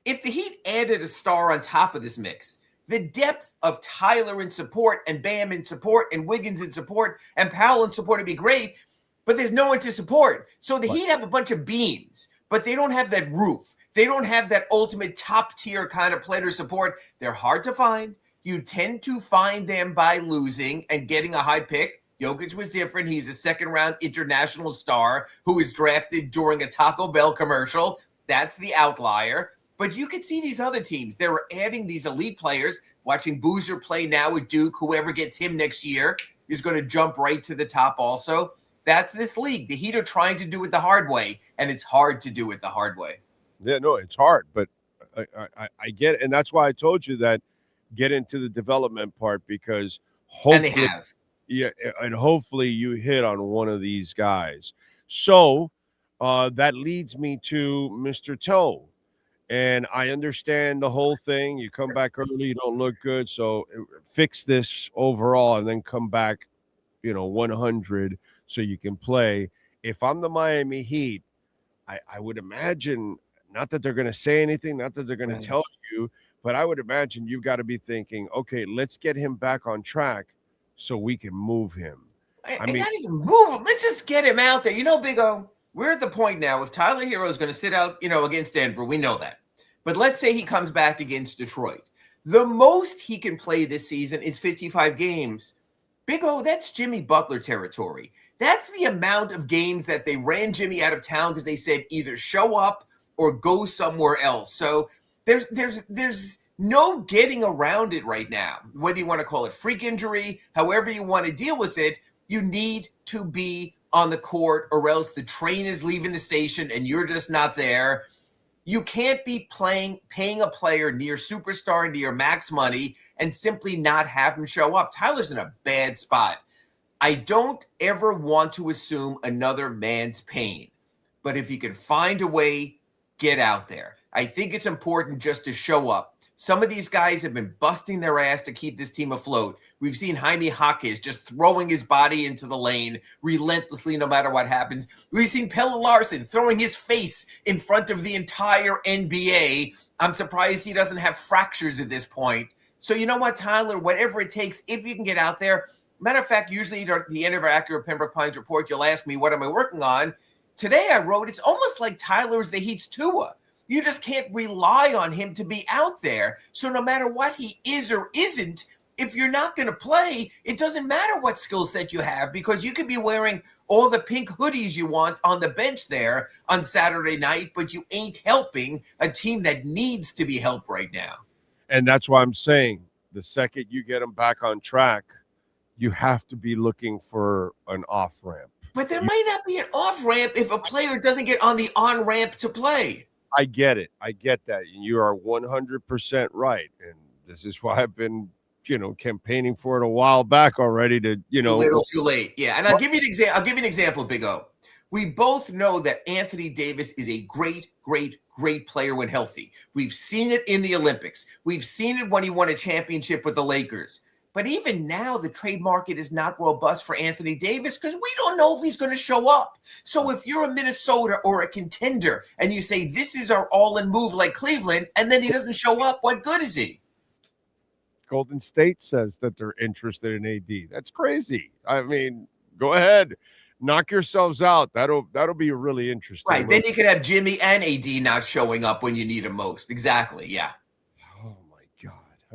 if the Heat added a star on top of this mix, the depth of Tyler in support and Bam in support and Wiggins in support and Powell in support would be great, but there's no one to support. So the Heat have a bunch of beams, but they don't have that roof. They don't have that ultimate top-tier kind of player support. They're hard to find. You tend to find them by losing and getting a high pick. Jokic was different. He's a second-round international star who was drafted during a Taco Bell commercial. That's the outlier. But you can see these other teams. They're adding these elite players. Watching Boozer play now with Duke. Whoever gets him next year is going to jump right to the top also. That's this league. The Heat are trying to do it the hard way, and it's hard to do it the hard way. Yeah, no, it's hard, but I get it. And that's why I told you that get into the development part because hopefully, and they have. Yeah, and hopefully you hit on one of these guys. So that leads me to Mr. Toe. And I understand the whole thing. You come back early, you don't look good. So fix this overall and then come back, 100 so you can play. If I'm the Miami Heat, I would imagine, not that they're going to say anything, not that they're going to tell you, but I would imagine you've got to be thinking, okay, let's get him back on track so we can move him. I mean, not even move him. Let's just get him out there. Big O, we're at the point now, if Tyler Hero is going to sit out, against Denver, we know that. But let's say he comes back against Detroit. The most he can play this season is 55 games. Big O, that's Jimmy Butler territory. That's the amount of games that they ran Jimmy out of town because they said either show up or go somewhere else. So there's no getting around it right now. Whether you want to call it freak injury, however you want to deal with it, you need to be on the court or else the train is leaving the station and you're just not there. You can't be paying a player near superstar, near max money, and simply not have him show up. Tyler's in a bad spot. I don't ever want to assume another man's pain, but if you can find a way, get out there. I think it's important just to show up. Some of these guys have been busting their ass to keep this team afloat. We've seen Jaime Jaquez just throwing his body into the lane relentlessly no matter what happens. We've seen Pelle Larsson throwing his face in front of the entire NBA. I'm surprised he doesn't have fractures at this point. So you know what, Tyler, whatever it takes, if you can get out there. Matter of fact, usually at the end of our Accurate Pembroke Pines report, you'll ask me, what am I working on? Today I wrote, it's almost like Tyler is the Heat's Tua. You just can't rely on him to be out there. So no matter what he is or isn't, if you're not going to play, it doesn't matter what skill set you have because you could be wearing all the pink hoodies you want on the bench there on Saturday night, but you ain't helping a team that needs to be helped right now. And that's why I'm saying the second you get him back on track, you have to be looking for an off-ramp. But there might not be an off-ramp if a player doesn't get on the on-ramp to play. I get it. I get that. You are 100% right. And this is why I've been, campaigning for it a while back already to, A little too late. Yeah. And I'll give you an example, Big O. We both know that Anthony Davis is a great, great, great player when healthy. We've seen it in the Olympics. We've seen it when he won a championship with the Lakers. But even now, the trade market is not robust for Anthony Davis because we don't know if he's going to show up. So if you're a Minnesota or a contender and you say this is our all-in move like Cleveland, and then he doesn't show up, what good is he? Golden State says that they're interested in AD. That's crazy. I mean, go ahead. Knock yourselves out. That'll be really interesting. Right. Then you could have Jimmy and AD not showing up when you need them most. Exactly. Yeah.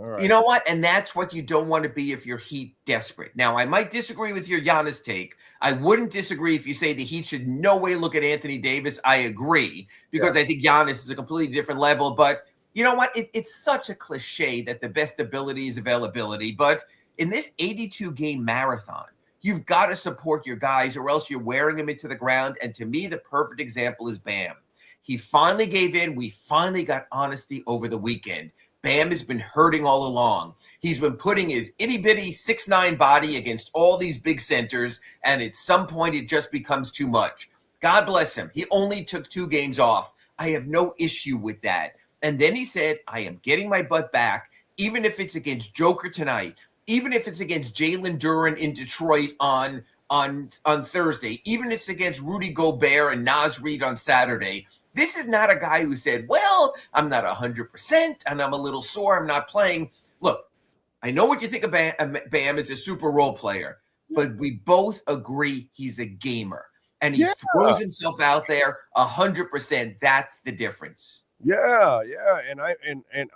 All right. You know what? And that's what you don't want to be if you're Heat desperate. Now, I might disagree with your Giannis take. I wouldn't disagree if you say the Heat should no way look at Anthony Davis. I agree, because I think Giannis is a completely different level. But you know what? It's such a cliche that the best ability is availability. But in this 82-game marathon, you've got to support your guys or else you're wearing them into the ground. And to me, the perfect example is Bam. He finally gave in. We finally got honesty over the weekend. Bam has been hurting all along. He's been putting his itty-bitty 6'9" body against all these big centers, and at some point it just becomes too much. God bless him. He only took 2 games off. I have no issue with that. And then he said, I am getting my butt back, even if it's against Joker tonight, even if it's against Jalen Duren in Detroit on Thursday, even if it's against Rudy Gobert and Naz Reid on Saturday. This is not a guy who said, well, I'm not 100% and I'm a little sore, I'm not playing. Look, I know what you think of Bam is a super role player, but we both agree he's a gamer. And he throws himself out there 100%. That's the difference. Yeah. And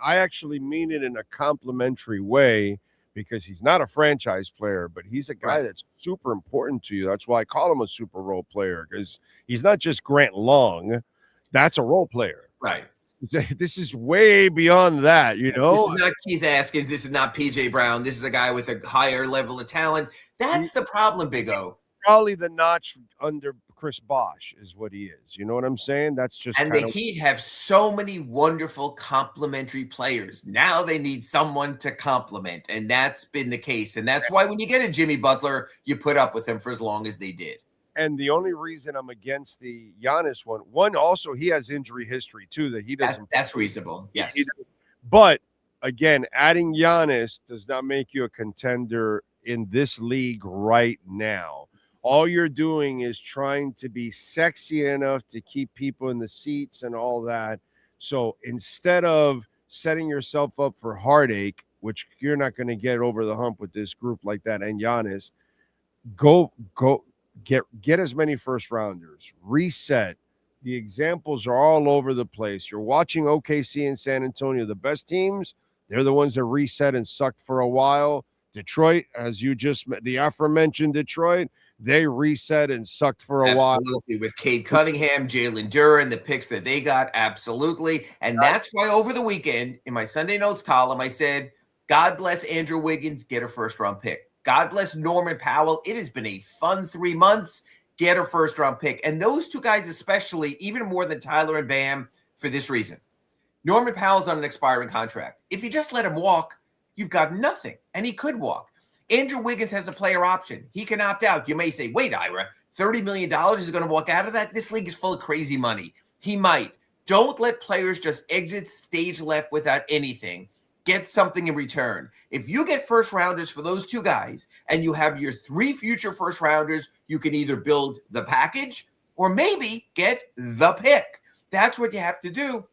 I actually mean it in a complimentary way, because he's not a franchise player, but he's a guy that's super important to you. That's why I call him a super role player, because he's not just Grant Long. That's a role player. Right. This is way beyond that, you know? This is not Keith Askins. This is not P.J. Brown. This is a guy with a higher level of talent. That's the problem, Big O. Probably the notch under Chris Bosh is what he is. You know what I'm saying? That's just and the Heat have so many wonderful complementary players. Now they need someone to complement, and that's been the case. And that's why when you get a Jimmy Butler, you put up with him for as long as they did. And the only reason I'm against the Giannis one also, he has injury history too that he doesn't. That's reasonable. Yes. But again, adding Giannis does not make you a contender in this league right now. All you're doing is trying to be sexy enough to keep people in the seats and all that. So instead of setting yourself up for heartache, which you're not going to get over the hump with this group like that and Giannis, go get as many first rounders, reset. The examples are all over the place. You're watching OKC and San Antonio, the best teams. They're the ones that reset and sucked for a while. Detroit, as you just met, the aforementioned Detroit, they reset and sucked for a while. Absolutely. With Cade Cunningham, Jalen Duren, the picks that they got, absolutely. And that's why over the weekend, in my Sunday Notes column, I said, God bless Andrew Wiggins, get a first-round pick. God bless Norman Powell. It has been a fun 3 months. Get a first-round pick. And those two guys especially, even more than Tyler and Bam, for this reason. Norman Powell's on an expiring contract. If you just let him walk, you've got nothing. And he could walk. Andrew Wiggins has a player option. He can opt out. You may say, wait, Ira, $30 million is going to walk out of that? This league is full of crazy money. He might. Don't let players just exit stage left without anything. Get something in return. If you get first rounders for those two guys and you have your 3 future first rounders, you can either build the package or maybe get the pick. That's what you have to do.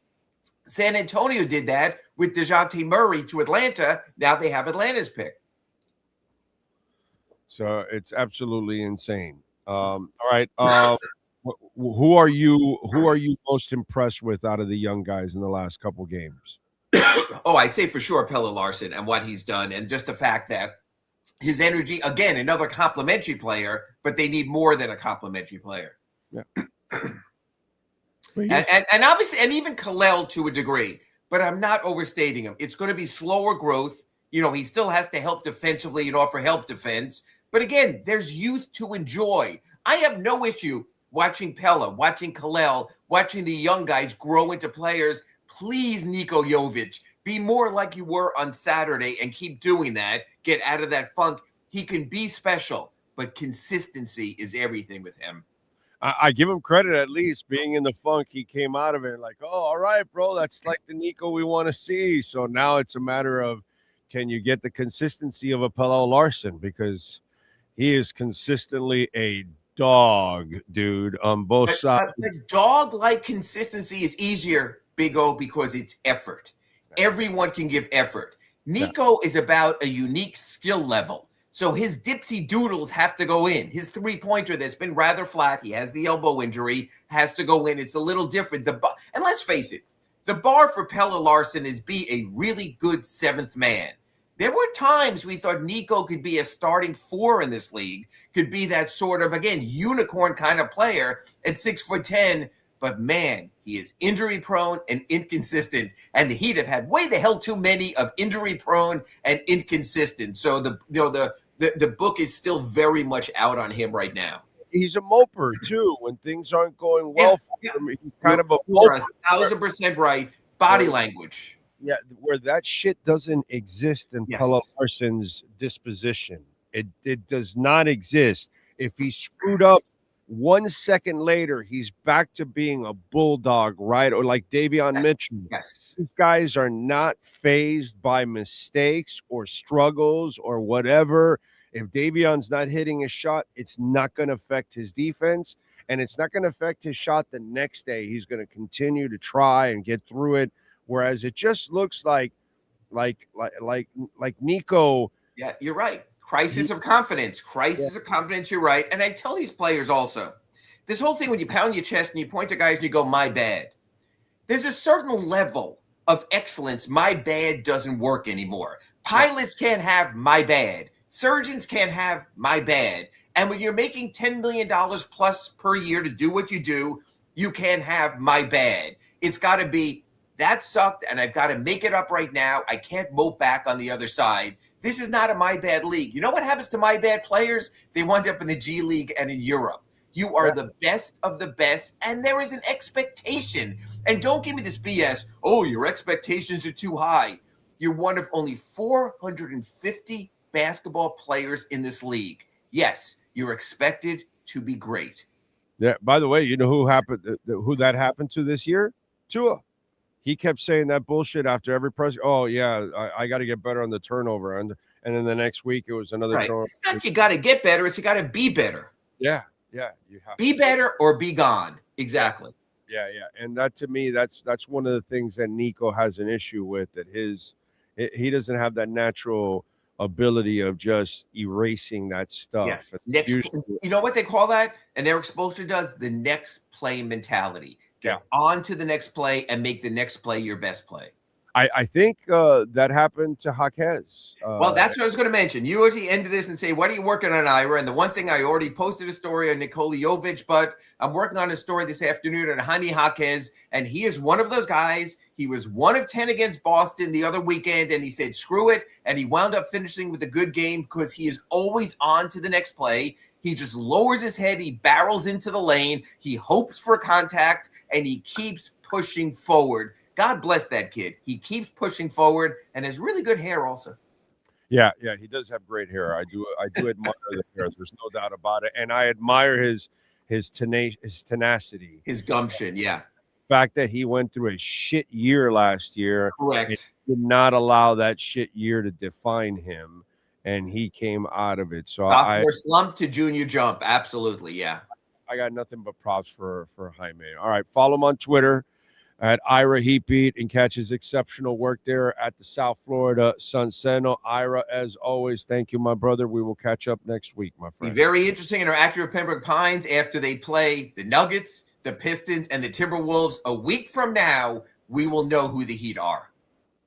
San Antonio did that with DeJounte Murray to Atlanta. Now they have Atlanta's pick. So it's absolutely insane. All right. Who are you most impressed with out of the young guys in the last couple games? Oh, I'd say for sure Pelle Larsson and what he's done, and just the fact that his energy, again, another complimentary player, but they need more than a complimentary player. Yeah. and obviously, and even Khalil to a degree, but I'm not overstating him. It's going to be slower growth. You know, he still has to help defensively and offer help defense. But again, there's youth to enjoy. I have no issue watching Pelle, watching Khalil, watching the young guys grow into players. Please, Niko Jovic, be more like you were on Saturday and keep doing that. Get out of that funk. He can be special, but consistency is everything with him. I give him credit, at least being in the funk. He came out of it like, oh, all right, bro, that's like the Niko we want to see. So now it's a matter of, can you get the consistency of a Pelle Larsson? Because he is consistently a dog, dude, on both sides. But the dog-like consistency is easier, Big O, because it's effort. Everyone can give effort. Niko is about a unique skill level. So his dipsy doodles have to go in. His three-pointer that's been rather flat, he has the elbow injury, has to go in. It's a little different. And let's face it, The bar for Pelle Larsson is be a really good seventh man. There were times we thought Nico could be a starting 4 in this league, could be that sort of, again, unicorn kind of player at 6'10", but man, he is injury prone and inconsistent, and the Heat have had way the hell too many of injury prone and inconsistent. So the book is still very much out on him right now. He's a moper too. When things aren't going well for him, he's kind of a moper. moper. 1,000% right. Body language. Yeah, where that shit doesn't exist in Pelle Larsson's disposition. It does not exist. If he screwed up 1 second later, he's back to being a bulldog, right? Or like Davion Mitchell. Yes. These guys are not fazed by mistakes or struggles or whatever. If Davion's not hitting a shot, it's not going to affect his defense, and it's not going to affect his shot the next day. He's going to continue to try and get through it. Whereas it just looks like Nico. Yeah, you're right. Crisis of confidence. Crisis of confidence. You're right. And I tell these players also, this whole thing when you pound your chest and you point to guys and you go, my bad. There's a certain level of excellence. My bad doesn't work anymore. Pilots can't have my bad. Surgeons can't have my bad. And when you're making $10 million plus per year to do what you do, you can't have my bad. It's got to be, that sucked, and I've got to make it up right now. I can't mope back on the other side. This is not a my bad league. You know what happens to my bad players? They wind up in the G League and in Europe. You are the best of the best, and there is an expectation. And don't give me this BS, oh, your expectations are too high. You're one of only 450 basketball players in this league. Yes, you're expected to be great. Yeah, by the way, you know who that happened to this year? Tua. He kept saying that bullshit after every press. Oh, yeah, I got to get better on the turnover. And then the next week, it was another turnover. It's not you got to get better. It's you got to be better. Yeah. You have be better or be gone. Exactly. Yeah. And that, to me, that's one of the things that Nico has an issue with, that he doesn't have that natural ability of just erasing that stuff. Yes. You know what they call that? And Eric Spoelstra does? The next play mentality. Get on to the next play and make the next play your best play. I think that happened to Jaquez. Well, that's what I was going to mention. You usually end this and say, what are you working on, Ira? And the one thing, I already posted a story on Nikola Jovic, but I'm working on a story this afternoon on Jaime Jaquez, and he is one of those guys. He was 1 of 10 against Boston the other weekend, and he said, screw it, and he wound up finishing with a good game because he is always on to the next play. He just lowers his head, he barrels into the lane, he hopes for contact, and he keeps pushing forward. God bless that kid. He keeps pushing forward and has really good hair also. Yeah, he does have great hair. I do admire the hair. There's no doubt about it. And I admire his tenacity. His gumption, yeah. The fact that he went through a shit year last year. Correct. Did not allow that shit year to define him, and he came out of it. So sophomore slump to junior jump. Absolutely, yeah. I got nothing but props for Jaime. All right, follow him on Twitter at Ira Heatbeat and catch his exceptional work there at the South Florida Sun Sentinel. Ira, as always, thank you, my brother. We will catch up next week, my friend. Be very interesting in our Acura Pembroke Pines after they play the Nuggets, the Pistons, and the Timberwolves. A week from now, we will know who the Heat are.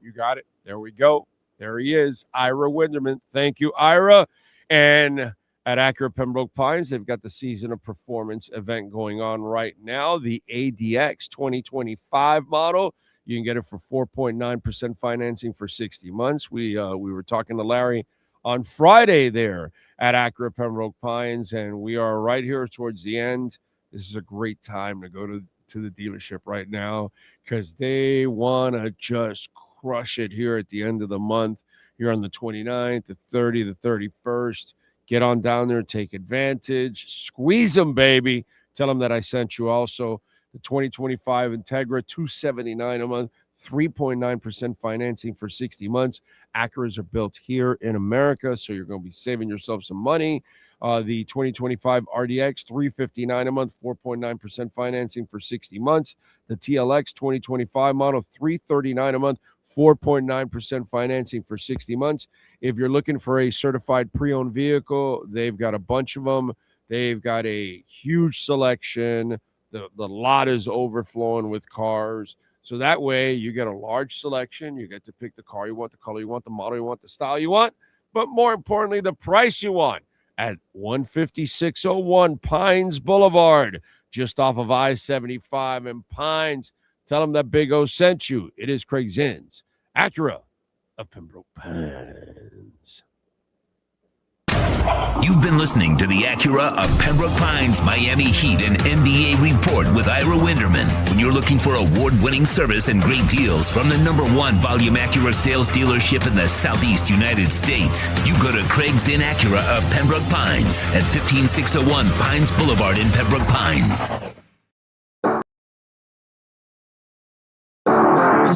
You got it. There we go. There he is, Ira Winderman. Thank you, Ira. And at Acura Pembroke Pines, they've got the Season of Performance event going on right now, the ADX 2025 model. You can get it for 4.9% financing for 60 months. We were talking to Larry on Friday there at Acura Pembroke Pines, and we are right here towards the end. This is a great time to go to the dealership right now because they want to just crush it here at the end of the month, here on the 29th, the 30th, the 31st. Get on down there, take advantage, squeeze them, baby. Tell them that I sent you also. The 2025 Integra, $279 a month, 3.9% financing for 60 months. Acuras are built here in America, so you're going to be saving yourself some money. The 2025 RDX, $359 a month, 4.9% financing for 60 months. The TLX 2025 model, $339 a month, 4.9% financing for 60 months. If you're looking for a certified pre-owned vehicle, they've got a bunch of them. They've got a huge selection. The lot is overflowing with cars. So that way you get a large selection. You get to pick the car you want, the color you want, the model you want, the style you want, but more importantly, the price you want at 15601 Pines Boulevard, just off of I-75 in Pines. Tell them that Big O sent you. It is Craig Zinn's Acura of Pembroke Pines. You've been listening to the Acura of Pembroke Pines Miami Heat and NBA Report with Ira Winderman. When you're looking for award-winning service and great deals from the #1 volume Acura sales dealership in the Southeast United States, you go to Craig Zinn Acura of Pembroke Pines at 15601 Pines Boulevard in Pembroke Pines.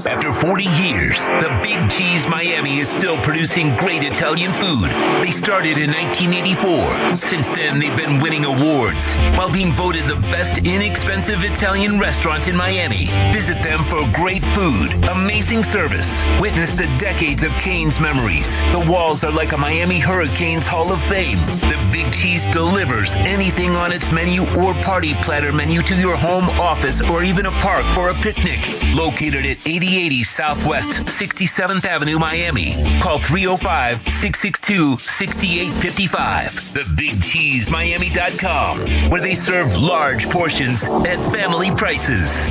After 40 years, the Big Cheese Miami is still producing great Italian food. They started in 1984. Since then, they've been winning awards while being voted the best inexpensive Italian restaurant in Miami. Visit them for great food, amazing service. Witness the decades of Cane's memories. The walls are like a Miami Hurricanes Hall of Fame. The Big Cheese delivers anything on its menu or party platter menu to your home, office, or even a park for a picnic. Located at 8080 Southwest 67th Avenue, Miami. Call 305-662-6855. TheBigCheeseMiami.com, where they serve large portions at family prices.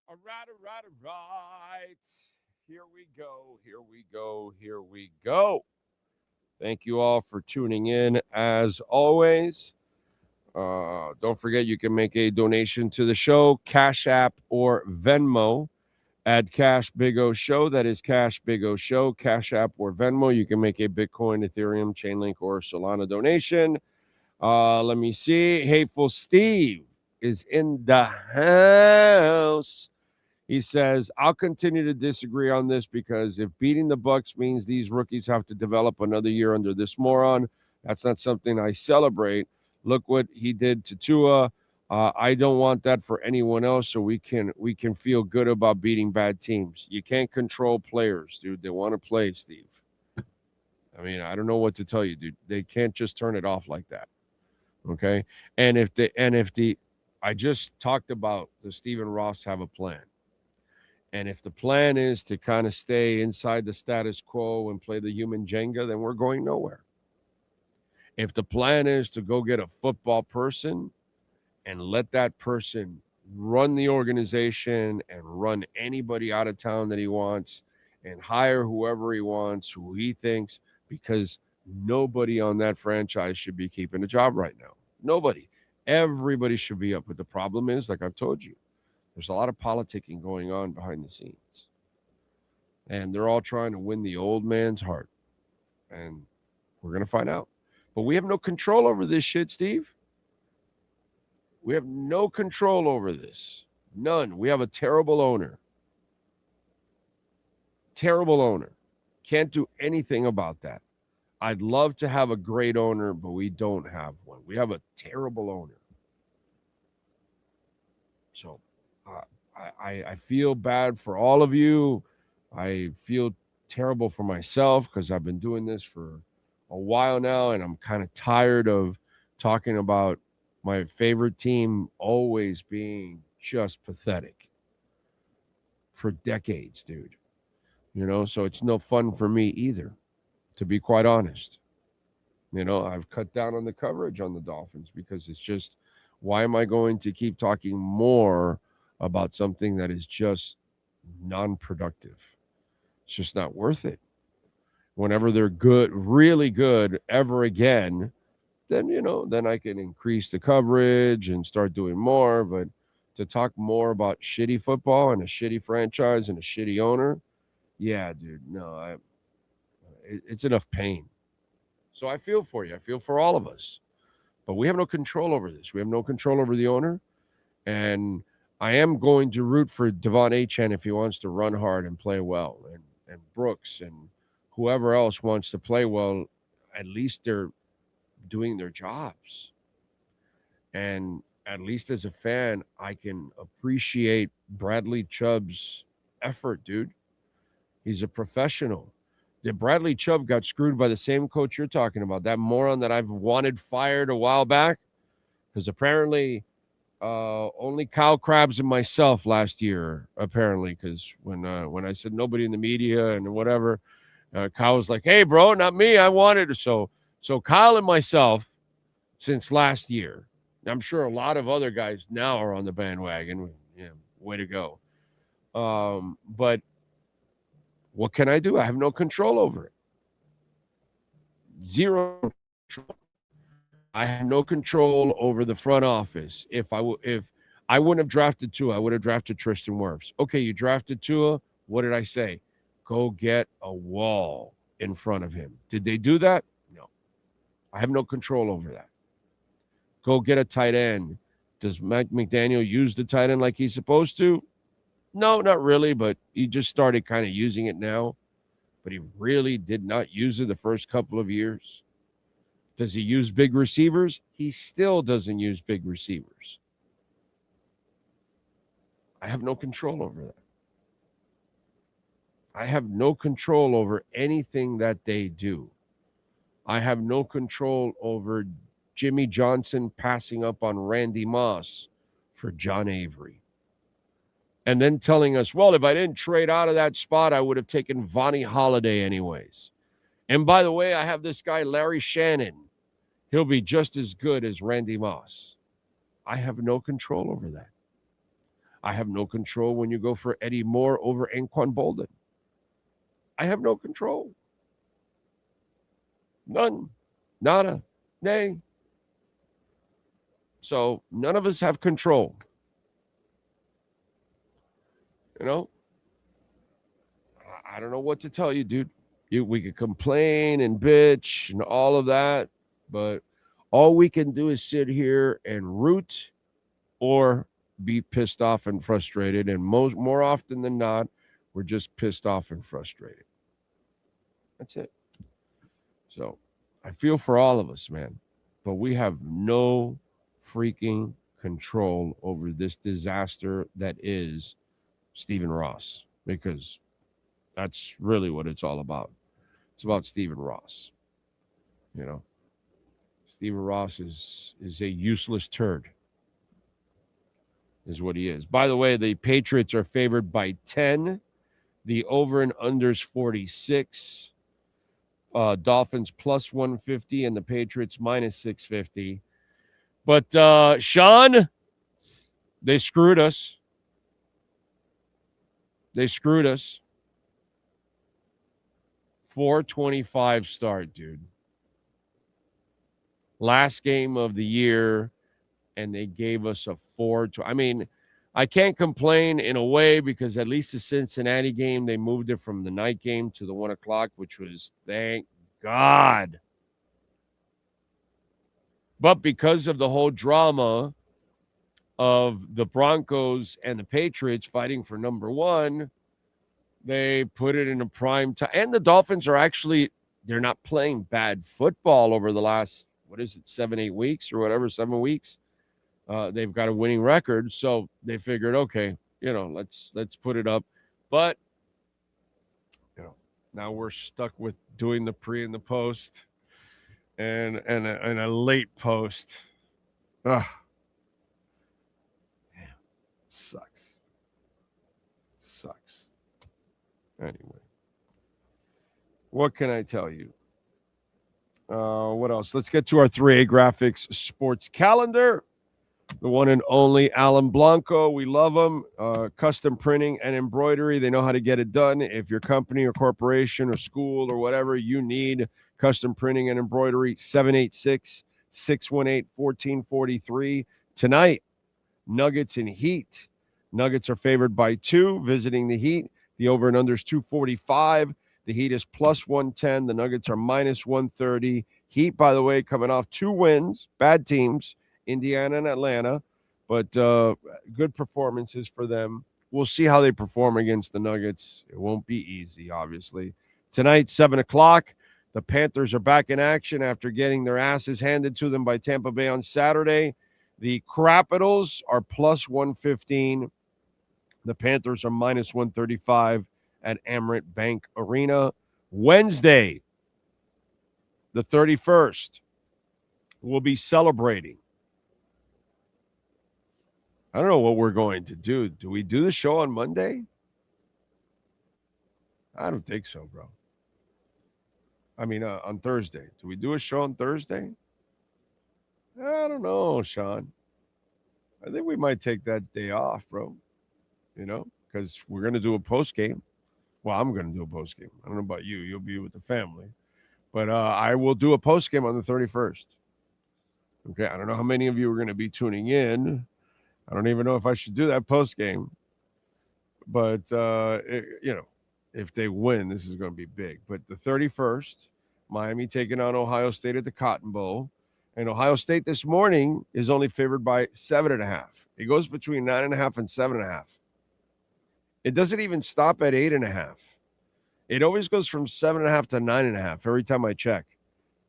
All right. Here we go. Thank you all for tuning in as always. Don't forget, you can make a donation to the show, Cash App or Venmo. Add Cash Big O Show. That is Cash Big O Show, Cash App or Venmo. You can make a Bitcoin, Ethereum, Chainlink, or Solana donation. Let me see. Hateful Steve is in the house. He says, I'll continue to disagree on this because if beating the Bucs means these rookies have to develop another year under this moron, that's not something I celebrate. Look what he did to Tua. I don't want that for anyone else, so we can feel good about beating bad teams. You can't control players, dude. They want to play, Steve. I mean, I don't know what to tell you, dude. They can't just turn it off like that. Okay? I just talked about the Stephen Ross have a plan. And if the plan is to kind of stay inside the status quo and play the human Jenga, then we're going nowhere. If the plan is to go get a football person and let that person run the organization and run anybody out of town that he wants and hire whoever he wants, who he thinks, because nobody on that franchise should be keeping a job right now. Nobody. Everybody should be up. But the problem is, like I've told you, there's a lot of politicking going on behind the scenes. And they're all trying to win the old man's heart. And we're going to find out. But we have no control over this shit, Steve. We have no control over this. None. We have a terrible owner. Terrible owner. Can't do anything about that. I'd love to have a great owner, but we don't have one. We have a terrible owner. So I feel bad for all of you. I feel terrible for myself because I've been doing this for a while now, and I'm kind of tired of talking about my favorite team always being just pathetic for decades, dude. You know, so it's no fun for me either, to be quite honest. You know, I've cut down on the coverage on the Dolphins because it's just, why am I going to keep talking more about something that is just non-productive? It's just not worth it. Whenever they're good, really good ever again, then, you know, then I can increase the coverage and start doing more. But to talk more about shitty football and a shitty franchise and a shitty owner, yeah, dude, no, it's enough pain. So I feel for you. I feel for all of us. But we have no control over this. We have no control over the owner. And I am going to root for Devon Achane if he wants to run hard and play well. And Brooks and whoever else wants to play well, at least they're doing their jobs. And at least as a fan, I can appreciate Bradley Chubb's effort, dude. He's a professional. That Bradley Chubb got screwed by the same coach you're talking about, that moron that I've wanted fired a while back, because apparently Only Kyle Krabs and myself last year, apparently, because when I said nobody in the media and whatever, Kyle was like, "Hey, bro, not me. I wanted to." So Kyle and myself since last year. I'm sure a lot of other guys now are on the bandwagon. Yeah, way to go. But what can I do? I have no control over it. Zero control. I have no control over the front office. If I wouldn't have drafted Tua, I would have drafted Tristan Wirfs. Okay, you drafted Tua. What did I say? Go get a wall in front of him. Did they do that? No. I have no control over that. Go get a tight end. Does Mike McDaniel use the tight end like he's supposed to? No, not really, but he just started kind of using it now. But he really did not use it the first couple of years. Does he use big receivers? He still doesn't use big receivers. I have no control over that. I have no control over anything that they do. I have no control over Jimmy Johnson passing up on Randy Moss for John Avery. And then telling us, well, if I didn't trade out of that spot, I would have taken Vonnie Holiday anyways. And by the way, I have this guy, Larry Shannon. He'll be just as good as Randy Moss. I have no control over that. I have no control when you go for Eddie Moore over Anquan Bolden. I have no control. None. Nada. Nay. So none of us have control. You know? I don't know what to tell you, dude. We could complain and bitch and all of that, but all we can do is sit here and root or be pissed off and frustrated. And more often than not, we're just pissed off and frustrated. That's it. So I feel for all of us, man. But we have no freaking control over this disaster that is Stephen Ross, because that's really what it's all about. It's about Stephen Ross. You know, Stephen Ross is a useless turd, is what he is. By the way, the Patriots are favored by 10. The over and under's 46. Dolphins plus 150 and the Patriots minus 650. But Sean, they screwed us. They screwed us. 4:25 start, dude. Last game of the year, and they gave us a 4. I mean, I can't complain in a way because at least the Cincinnati game, they moved it from the night game to the 1 o'clock, which was, thank God. But because of the whole drama of the Broncos and the Patriots fighting for number one, they put it in a prime time. And the Dolphins are actually, they're not playing bad football over the last, 7-8 weeks or whatever, 7 weeks. They've got a winning record. So they figured, okay, let's put it up. But, now we're stuck with doing the pre and the post and a late post. Ugh. Damn. Sucks. Anyway, what can I tell you? What else? Let's get to our 3A Graphics sports calendar. The one and only Alan Blanco. We love them. Custom printing and embroidery. They know how to get it done. If your company or corporation or school or whatever, you need custom printing and embroidery, 786-618-1443. Tonight, Nuggets and Heat. Nuggets are favored by 2, visiting the Heat. The over and under is 245. The Heat is plus 110. The Nuggets are minus 130. Heat, by the way, coming off 2 wins, bad teams, Indiana and Atlanta, but good performances for them. We'll see how they perform against the Nuggets. It won't be easy, obviously. Tonight, 7 o'clock, the Panthers are back in action after getting their asses handed to them by Tampa Bay on Saturday. The Capitals are plus 115. The Panthers are minus 135 at Amerant Bank Arena. Wednesday, the 31st, we'll be celebrating I don't know what we're going to do. Do we do the show on Monday? I don't think so, bro. I mean, on Thursday. Do we do a show on Thursday? I don't know, Sean. I think we might take that day off, bro. Because we're going to do a post game. Well, I'm going to do a post game. I don't know about you. You'll be with the family. But I will do a post game on the 31st. Okay. I don't know how many of you are going to be tuning in. I don't even know if I should do that post game. But, if they win, this is going to be big. But the 31st, Miami taking on Ohio State at the Cotton Bowl. And Ohio State this morning is only favored by 7.5. It goes between 9.5 and 7.5. It doesn't even stop at 8.5. It always goes from 7.5 to 9.5 every time I check.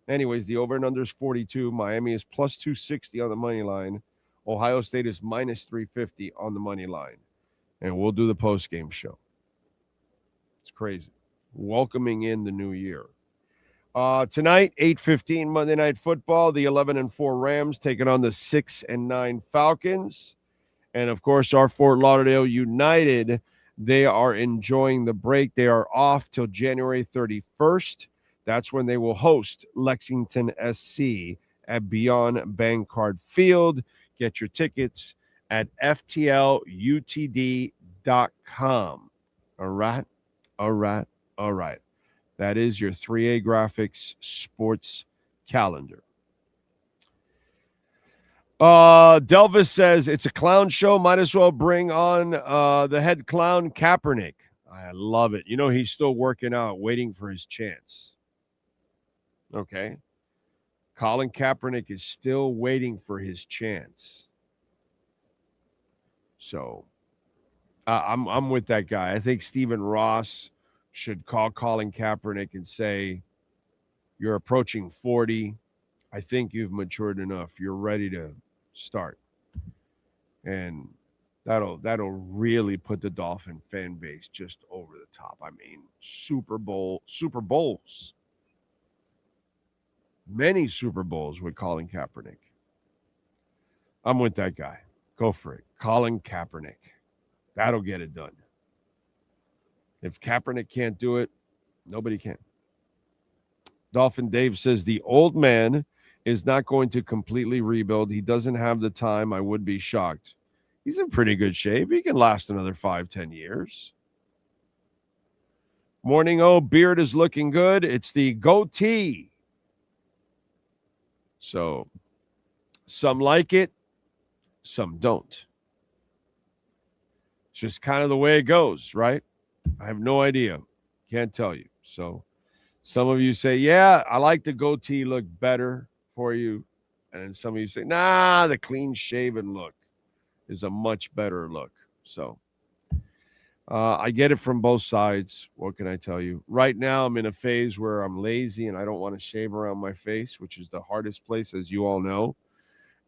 Anyways, the over and under is 42. Miami is plus 260 on the money line. Ohio State is minus 350 on the money line. And we'll do the post-game show. It's crazy. Welcoming in the new year. Tonight, 8:15 Monday Night Football. The 11-4 Rams taking on the 6-9 Falcons. And, of course, our Fort Lauderdale United, they are enjoying the break. They are off till January 31st. That's when they will host Lexington SC at Beyond Bankcard Field. Get your tickets at ftlutd.com. All right. That is your 3A Graphics sports calendar. Delvis says it's a clown show. Might as well bring on the head clown, Kaepernick. I love it. He's still working out, waiting for his chance. Okay. Colin Kaepernick is still waiting for his chance. So I'm with that guy. I think Stephen Ross should call Colin Kaepernick and say, you're approaching 40. I think you've matured enough. You're ready to start. And that'll really put the Dolphin fan base just over the top. I mean, Super Bowls. Many Super Bowls with Colin Kaepernick. I'm with that guy. Go for it. Colin Kaepernick. That'll get it done. If Kaepernick can't do it, nobody can. Dolphin Dave says the old man is not going to completely rebuild. He doesn't have the time. I would be shocked. He's in pretty good shape. He can last another 5-10 years. Morning, beard is looking good. It's the goatee. So some like it, some don't. It's just kind of the way it goes, right? I have no idea. Can't tell you. So some of you say, yeah, I like the goatee look better for you. And some of you say, nah, the clean shaven look is a much better look. So I get it from both sides. What can I tell you? Right now, I'm in a phase where I'm lazy and I don't want to shave around my face, which is the hardest place, as you all know.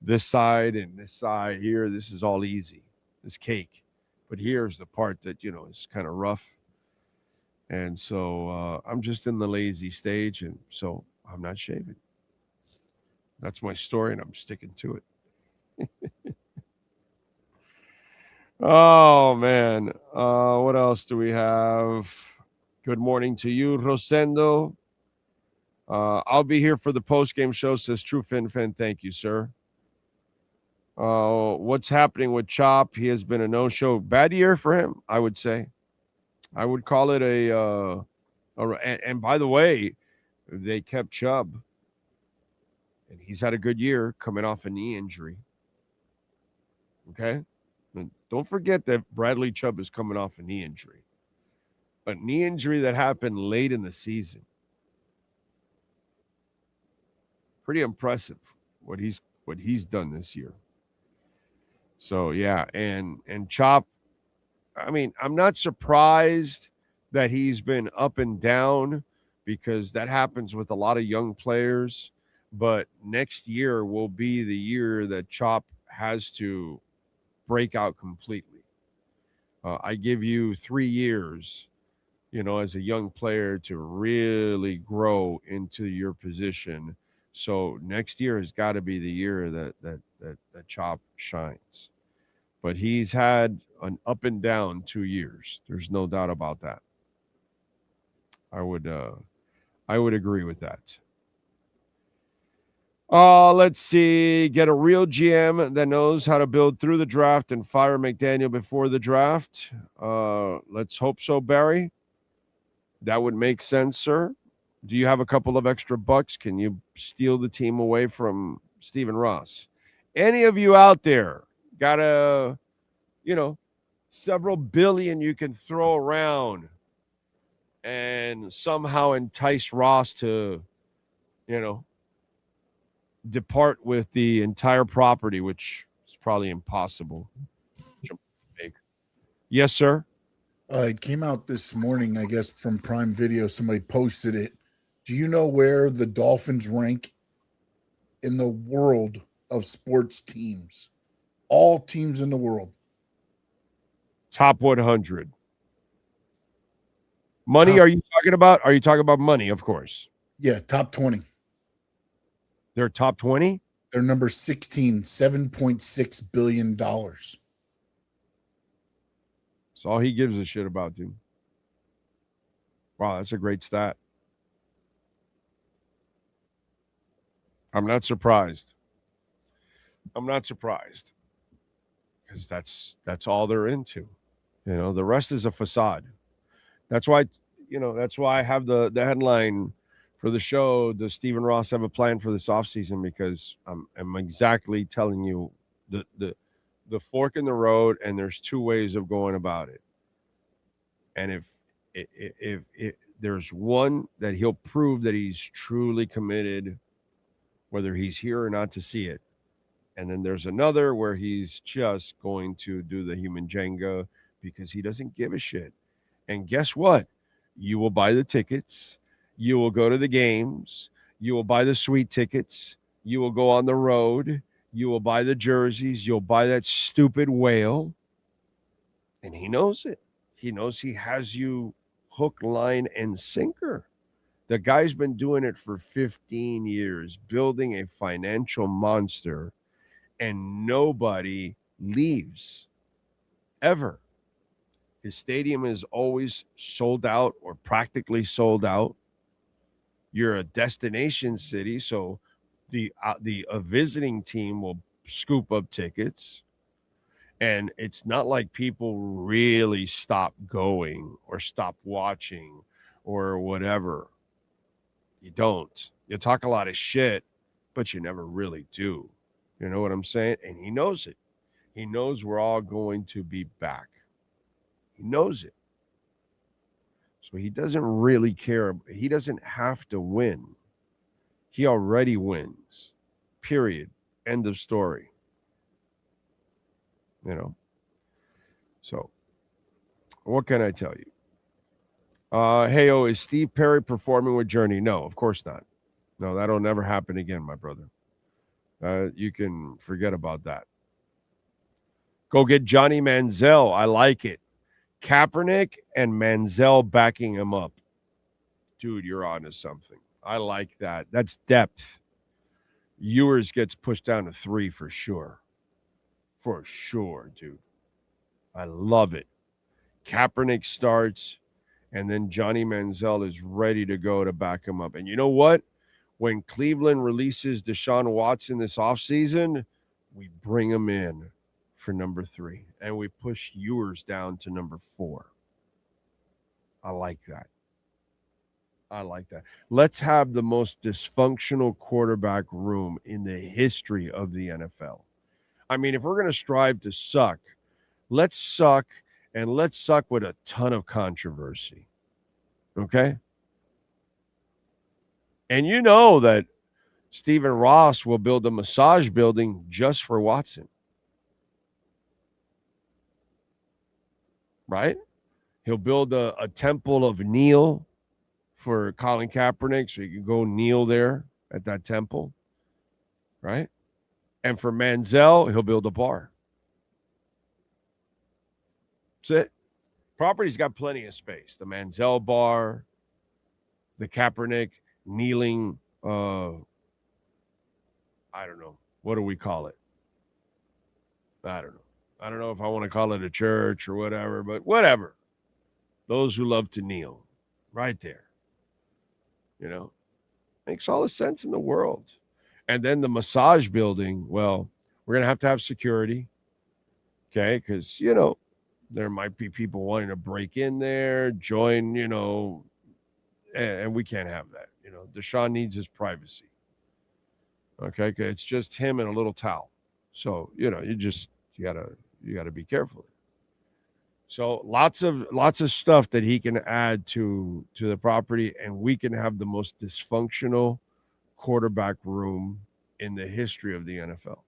This side and this side here, this is all easy. This cake. But here's the part that, is kind of rough. And so I'm just in the lazy stage, and so I'm not shaving. That's my story, and I'm sticking to it. Oh, man. What else do we have? Good morning to you, Rosendo. I'll be here for the post-game show, says True Fin. Thank you, sir. What's happening with Chop? He has been a no-show. Bad year for him, I would say. I would call it and by the way, they kept Chubb. And he's had a good year coming off a knee injury. Okay? And don't forget that Bradley Chubb is coming off a knee injury. A knee injury that happened late in the season. Pretty impressive what he's done this year. So yeah, and Chop, I mean, I'm not surprised that he's been up and down because that happens with a lot of young players. But next year will be the year that Chop has to break out completely. I give you 3 years, as a young player to really grow into your position. So next year has got to be the year that Chop shines. But he's had an up and down 2 years. There's no doubt about that. I would agree with that. Let's see. Get a real GM that knows how to build through the draft and fire McDaniel before the draft. Let's hope so, Barry. That would make sense, sir. Do you have a couple of extra bucks? Can you steal the team away from Stephen Ross? Any of you out there got several billion you can throw around and somehow entice Ross to, depart with the entire property, which is probably impossible. Yes, sir. It came out this morning, I guess, from Prime Video. Somebody posted it. Do you know where the Dolphins rank in the world of sports teams? All teams in the world. Top 100. Money, are you talking about? Are you talking about money, of course? Yeah, top 20. They're top 20? They're number 16, $7.6 billion. That's all he gives a shit about, dude. Wow, that's a great stat. I'm not surprised. Because that's all they're into. The rest is a facade. That's why I have the headline for the show. Does Stephen Ross have a plan for this offseason? Because I'm exactly telling you the fork in the road, and there's two ways of going about it. And if there's one that he'll prove that he's truly committed, whether he's here or not, to see it. And then there's another where he's just going to do the human Jenga because he doesn't give a shit. And guess what? You will buy the tickets. You will go to the games. You will buy the sweet tickets. You will go on the road. You will buy the jerseys. You'll buy that stupid whale. And he knows it. He knows he has you hook, line, and sinker. The guy's been doing it for 15 years, building a financial monster, and nobody leaves ever. His stadium is always sold out or practically sold out. You're a destination city, so the visiting team will scoop up tickets. And it's not like people really stop going or stop watching or whatever. You don't. You talk a lot of shit, but you never really do. You know what I'm saying? And he knows it. He knows we're all going to be back. He knows it. So he doesn't really care. He doesn't have to win. He already wins. Period. End of story. So what can I tell you? Is Steve Perry performing with Journey? No, of course not. No, that'll never happen again, my brother. You can forget about that. Go get Johnny Manziel. I like it. Kaepernick and Manziel backing him up. Dude, you're on to something. I like that. That's depth. Ewers gets pushed down to 3 for sure. For sure, dude. I love it. Kaepernick starts, and then Johnny Manziel is ready to go to back him up. And you know what? When Cleveland releases Deshaun Watson this offseason, we bring him in for number 3, and we push Ewers down to number 4. I like that. Let's have the most dysfunctional quarterback room in the history of the NFL. I mean, if we're going to strive to suck, let's suck, and let's suck with a ton of controversy. Okay? And you know that Stephen Ross will build a massage building just for Watson. Right? He'll build a temple of kneel for Colin Kaepernick so he can go kneel there at that temple. Right? And for Manziel, he'll build a bar. That's it. Property's got plenty of space. The Manziel bar, the Kaepernick kneeling, I don't know. What do we call it? I don't know. I don't know if I want to call it a church or whatever, but whatever. Those who love to kneel, right there. Makes all the sense in the world. And then the massage building, well, we're going to have security, okay? Because, there might be people wanting to break in there, join, and we can't have that. Deshaun needs his privacy, okay? 'Cause it's just him and a little towel. So, you gotta be careful. So lots of stuff that he can add to the property, and we can have the most dysfunctional quarterback room in the history of the NFL.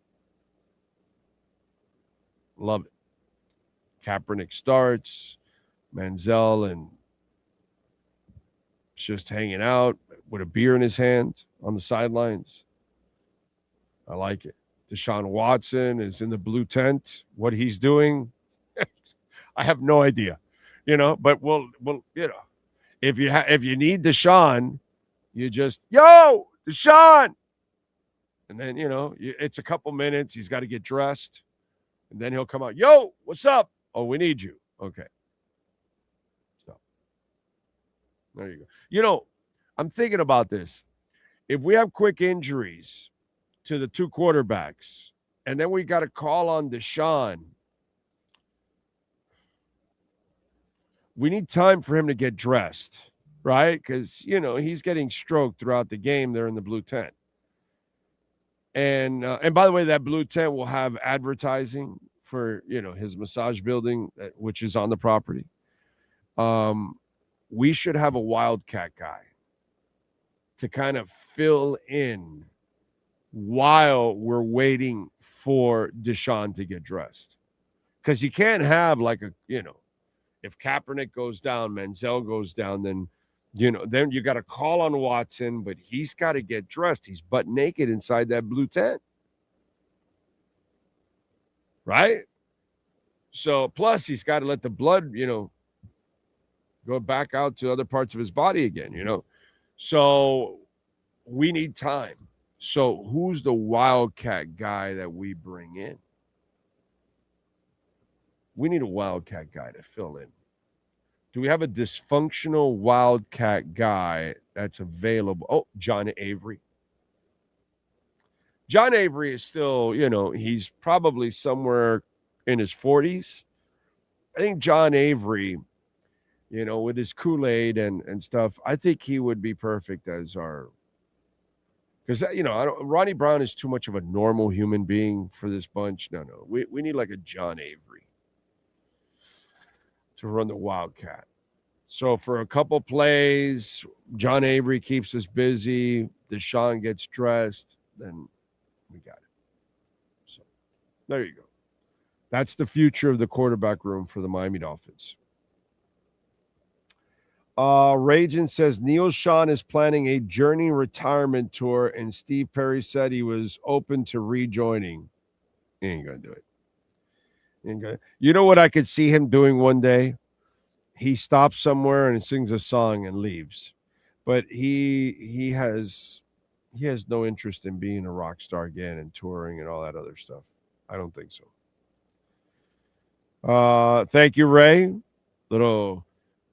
Love it. Kaepernick starts, Manziel and just hanging out with a beer in his hand on the sidelines. I like it. Deshaun Watson is in the blue tent. What he's doing, I have no idea, but we'll if you need Deshaun, you just, yo, Deshaun. And then, it's a couple minutes. He's got to get dressed. And then he'll come out, yo, what's up? Oh, we need you. Okay. So there you go. I'm thinking about this. If we have quick injuries to the two quarterbacks, and then we got to call on Deshaun, we need time for him to get dressed, right? Because, he's getting stroked throughout the game there in the blue tent. And by the way, that blue tent will have advertising for, his massage building, which is on the property. We should have a wildcat guy to kind of fill in while we're waiting for Deshaun to get dressed. Because you can't have if Kaepernick goes down, Manziel goes down, then you got to call on Watson, but he's got to get dressed. He's butt naked inside that blue tent. Right? So, plus he's got to let the blood, go back out to other parts of his body again, So we need time. So who's the wildcat guy that we bring in? We need a wildcat guy to fill in. Do we have a dysfunctional wildcat guy that's available? Oh, John Avery. John Avery is still, he's probably somewhere in his 40s. I think John Avery, with his Kool-Aid and stuff, I think he would be perfect as our, because, Ronnie Brown is too much of a normal human being for this bunch. No. We need like a John Avery to run the Wildcat. So for a couple plays, John Avery keeps us busy. Deshaun gets dressed. Then we got it. So there you go. That's the future of the quarterback room for the Miami Dolphins. Ragin says Neil Sean is planning a journey retirement tour, and Steve Perry said he was open to rejoining. He ain't gonna do it. You know what I could see him doing one day? He stops somewhere and sings a song and leaves. But he has no interest in being a rock star again and touring and all that other stuff. I don't think so. Thank you, Ray.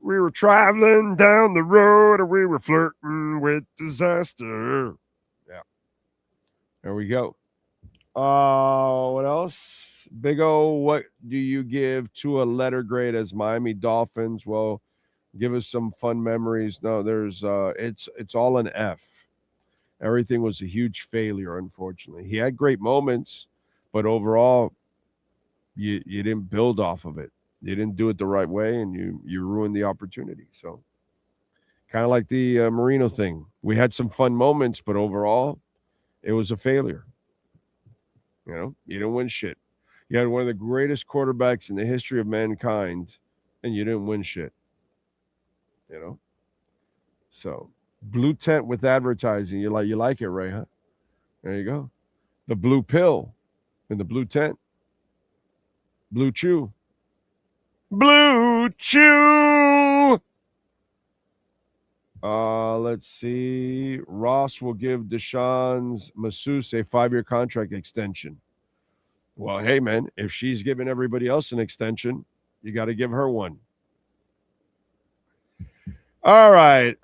We were traveling down the road and we were flirting with disaster. Yeah. There we go. What else? Big O, what do you give to a letter grade as Miami Dolphins? Well, give us some fun memories. No, there's it's all an F. Everything was a huge failure, unfortunately. He had great moments, but overall, you didn't build off of it. You didn't do it the right way, and you ruined the opportunity. So, kind of like the Marino thing. We had some fun moments, but overall, it was a failure. You didn't win shit. You had one of the greatest quarterbacks in the history of mankind, and you didn't win shit. So, blue tent with advertising. You like it, Ray, huh? There you go. The blue pill in the blue tent. Blue Chew. Blue Chew. Let's see. Ross will give Deshaun's masseuse a 5-year contract extension. Well, hey, man, if she's giving everybody else an extension, you got to give her one. All right.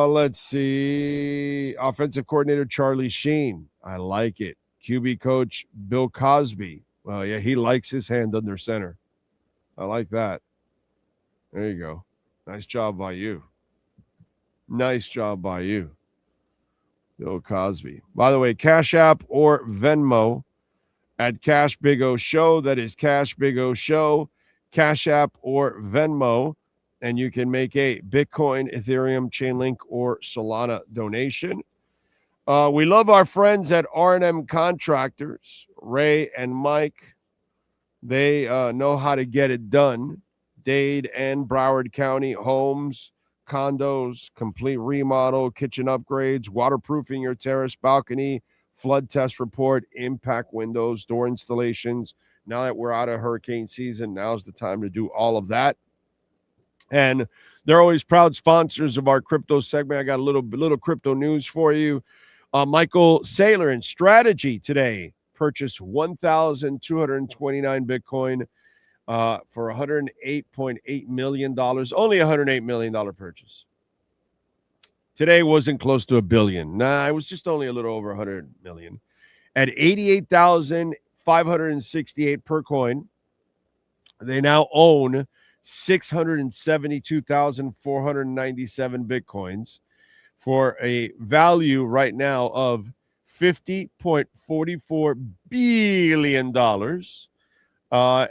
Let's see. Offensive coordinator Charlie Sheen. I like it. QB coach Bill Cosby. Well, yeah, he likes his hand under center. I like that. There you go. Nice job by you. Nice job by you, Bill Cosby. By the way, Cash App or Venmo at Cash Big O Show. That is Cash Big O Show. Cash App or Venmo. And you can make a Bitcoin, Ethereum, Chainlink, or Solana donation. We love our friends at R&M Contractors, Ray and Mike. They know how to get it done. Dade and Broward County homes, condos, complete remodel, kitchen upgrades, waterproofing your terrace, balcony, flood test report, impact windows, door installations. Now that we're out of hurricane season, now's the time to do all of that. And they're always proud sponsors of our crypto segment. I got a little crypto news for you. Michael Saylor in Strategy today purchased 1,229 Bitcoin for $108.8 million. Only $108 million purchase. Today wasn't close to $1 billion. Nah, it was just only a little over 100 million. At 88,568 per coin, they now own 672,497 Bitcoins for a value right now of $50.44 billion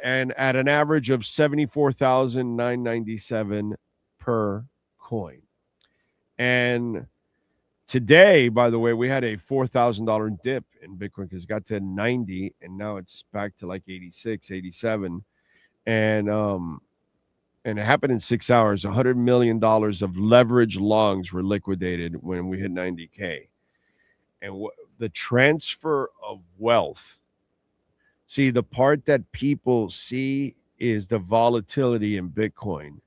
and at an average of 74,997 per coin. And today, by the way, we had a $4,000 dip in Bitcoin because it got to 90 and now it's back to like 86, 87. And it happened in 6 hours. $100 million of leverage longs were liquidated when we hit 90K. And the transfer of wealth. See, the part that people see is the volatility in Bitcoin,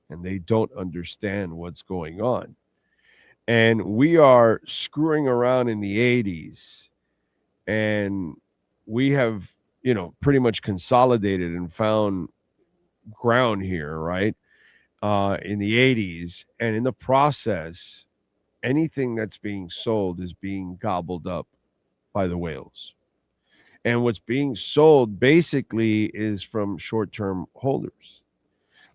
and they don't understand what's going on. And we are screwing around in the 80s, and we have, pretty much consolidated and found ground here, right? In the 80s, and in the process, anything that's being sold is being gobbled up by the whales. And what's being sold basically is from short-term holders.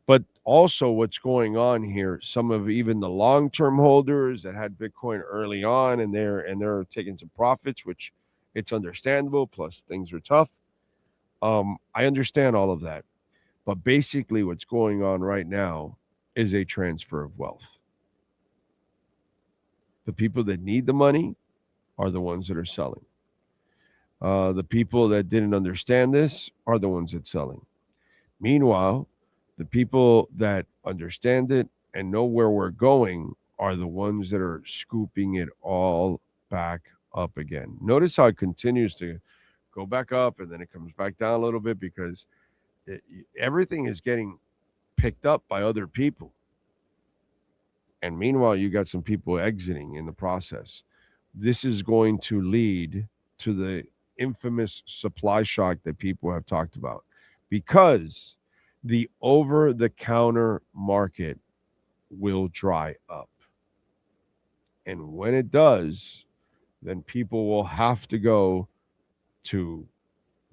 But also what's going on here, some of even the long-term holders that had Bitcoin early on and they're taking some profits, which it's understandable, plus things are tough. I understand all of that. But basically what's going on right now is a transfer of wealth. The people that need the money are the ones that are selling. The people that didn't understand this are the ones that are selling. Meanwhile, the people that understand it and know where we're going are the ones that are scooping it all back up again. Notice how it continues to go back up and then it comes back down a little bit because everything is getting picked up by other people. And meanwhile, you got some people exiting in the process. This is going to lead to the infamous supply shock that people have talked about because the over-the-counter market will dry up. And when it does, then people will have to go to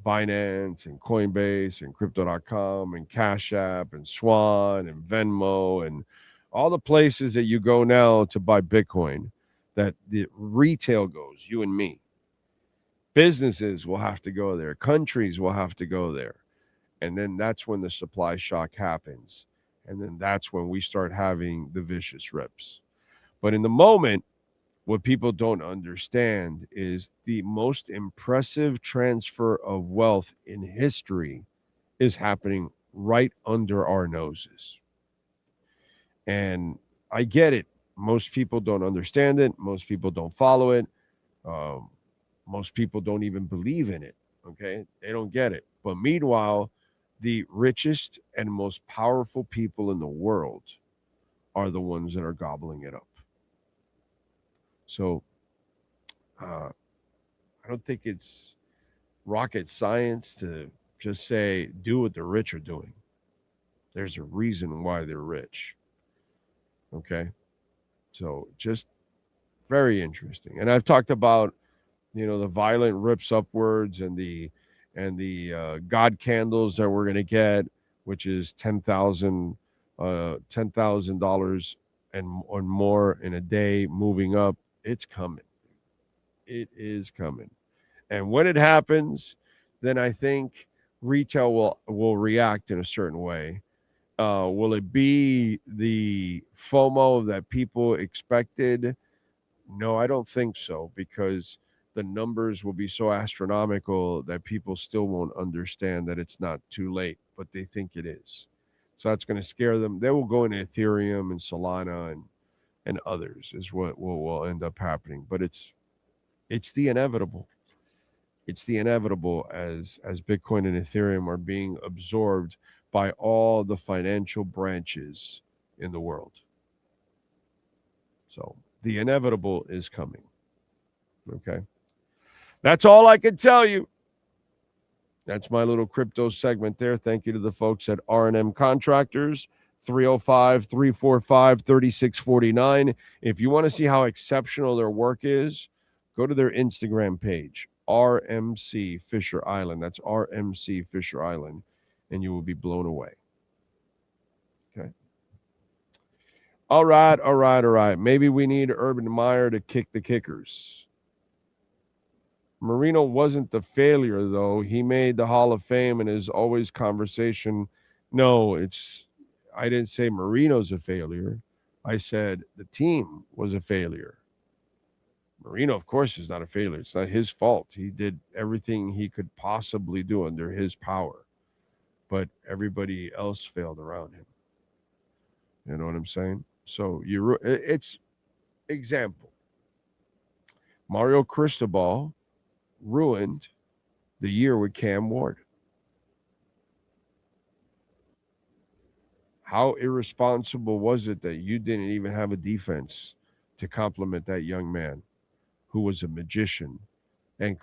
Binance and Coinbase and Crypto.com and Cash App and Swan and Venmo and all the places that you go now to buy Bitcoin that the retail goes, you and me. Businesses will have to go there. Countries will have to go there. And then that's when the supply shock happens. And then that's when we start having the vicious rips. But in the moment, what people don't understand is the most impressive transfer of wealth in history is happening right under our noses. And I get it. Most people don't understand it. Most people don't follow it. Most people don't even believe in it. Okay? They don't get it. But meanwhile, the richest and most powerful people in the world are the ones that are gobbling it up. So I don't think it's rocket science to just say, do what the rich are doing. There's a reason why they're rich. Okay? So just very interesting. And I've talked about, the violent rips upwards and the God candles that we're going to get, which is $10,000 and or more in a day moving up. It's coming. It is coming. And when it happens, then I think retail will react in a certain way. Will it be the FOMO that people expected? No, I don't think so, because the numbers will be so astronomical that people still won't understand that it's not too late, but they think it is. So that's going to scare them. They will go into Ethereum and Solana and others is what will end up happening. But it's the inevitable. It's the inevitable as Bitcoin and Ethereum are being absorbed by all the financial branches in the world. So the inevitable is coming. Okay. That's all I can tell you. That's my little crypto segment there. Thank you to the folks at R&M Contractors, 305-345-3649. If you want to see how exceptional their work is, go to their Instagram page, RMC Fisher Island. That's RMC Fisher Island, and you will be blown away. Okay. All right. Maybe we need Urban Meyer to kick the kickers. Marino wasn't the failure, though. He made the Hall of Fame and is always conversation. No, I didn't say Marino's a failure. I said the team was a failure. Marino, of course, is not a failure. It's not his fault. He did everything he could possibly do under his power. But everybody else failed around him. You know what I'm saying? So it's example. Mario Cristobal ruined the year with Cam Ward. How irresponsible was it that you didn't even have a defense to complement that young man who was a magician and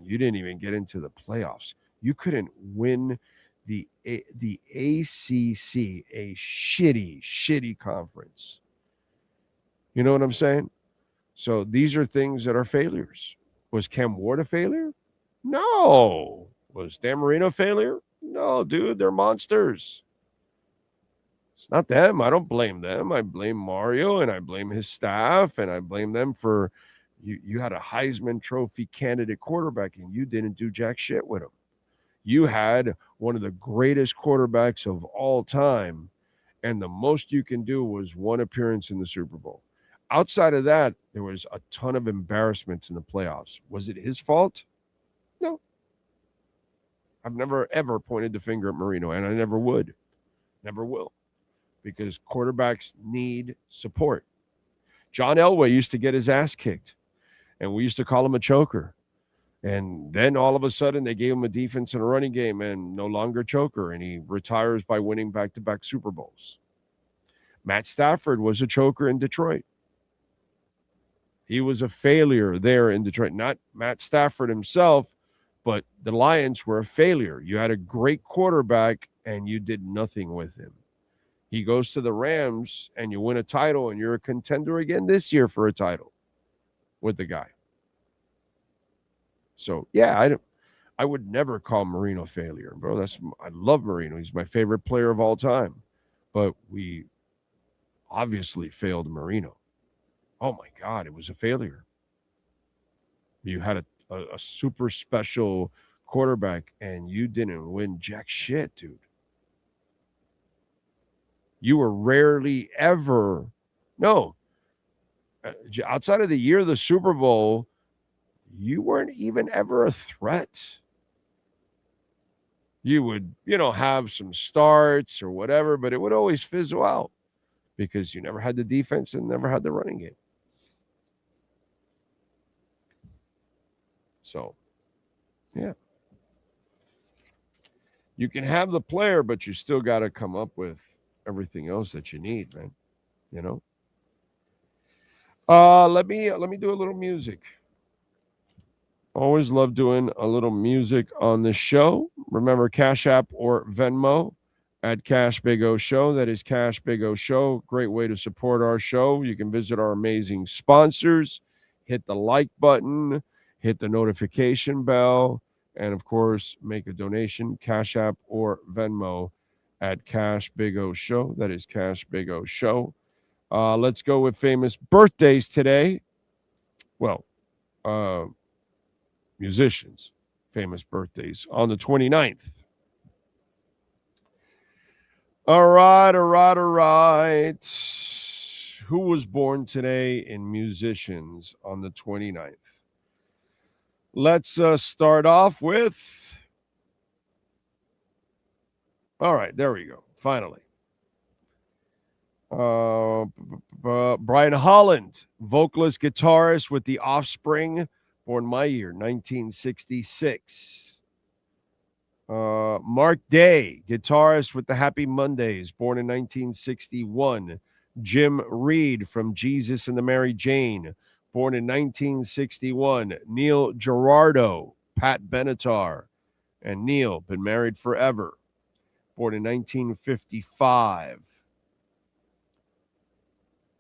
you didn't even get into the playoffs. You couldn't win the ACC, a shitty conference. You know what I'm saying? So these are things that are failures. Was Cam Ward a failure? No. Was Dan Marino a failure? No, dude, they're monsters. It's not them. I don't blame them. I blame Mario, and I blame his staff, and I blame them for you had a Heisman Trophy candidate quarterback, and you didn't do jack shit with him. You had one of the greatest quarterbacks of all time, and the most you can do was one appearance in the Super Bowl. Outside of that, there was a ton of embarrassments in the playoffs. Was it his fault? No. I've never, ever pointed the finger at Marino, and I never would. Never will. Because quarterbacks need support. John Elway used to get his ass kicked, and we used to call him a choker. And then all of a sudden, they gave him a defense and a running game, and no longer choker, and he retires by winning back-to-back Super Bowls. Matt Stafford was a choker in Detroit. He was a failure there in Detroit. Not Matt Stafford himself, but the Lions were a failure. You had a great quarterback, and you did nothing with him. He goes to the Rams, and you win a title, and you're a contender again this year for a title with the guy. So, yeah, I would never call Marino failure, bro. I love Marino. He's my favorite player of all time. But we obviously failed Marino. Oh, my God, it was a failure. You had a super special quarterback, and you didn't win jack shit, dude. You were rarely ever, outside of the year of the Super Bowl, you weren't even ever a threat. You would, have some starts or whatever, but it would always fizzle out because you never had the defense and never had the running game. So, yeah. You can have the player, but you still got to come up with everything else that you need, man. Let me do a little music. Always love doing a little music on the show. Remember, Cash App or Venmo at Cash Big O Show. That is Cash Big O Show. Great way to support our show. You can visit our amazing sponsors, hit the like button, hit the notification bell, and of course, make a donation, Cash App or Venmo at Cash Big O Show. That is Cash Big O Show. Let's go with famous birthdays today. Well, musicians, famous birthdays on the 29th. All right. Who was born today in musicians on the 29th? Let's start off with... All right, there we go. Finally. Brian Holland, vocalist, guitarist with The Offspring, born my year, 1966. Mark Day, guitarist with the Happy Mondays, born in 1961. Jim Reed from Jesus and the Mary Jane, born in 1961. Neil Girardo, Pat Benatar, and Neil, been married forever, born in 1955.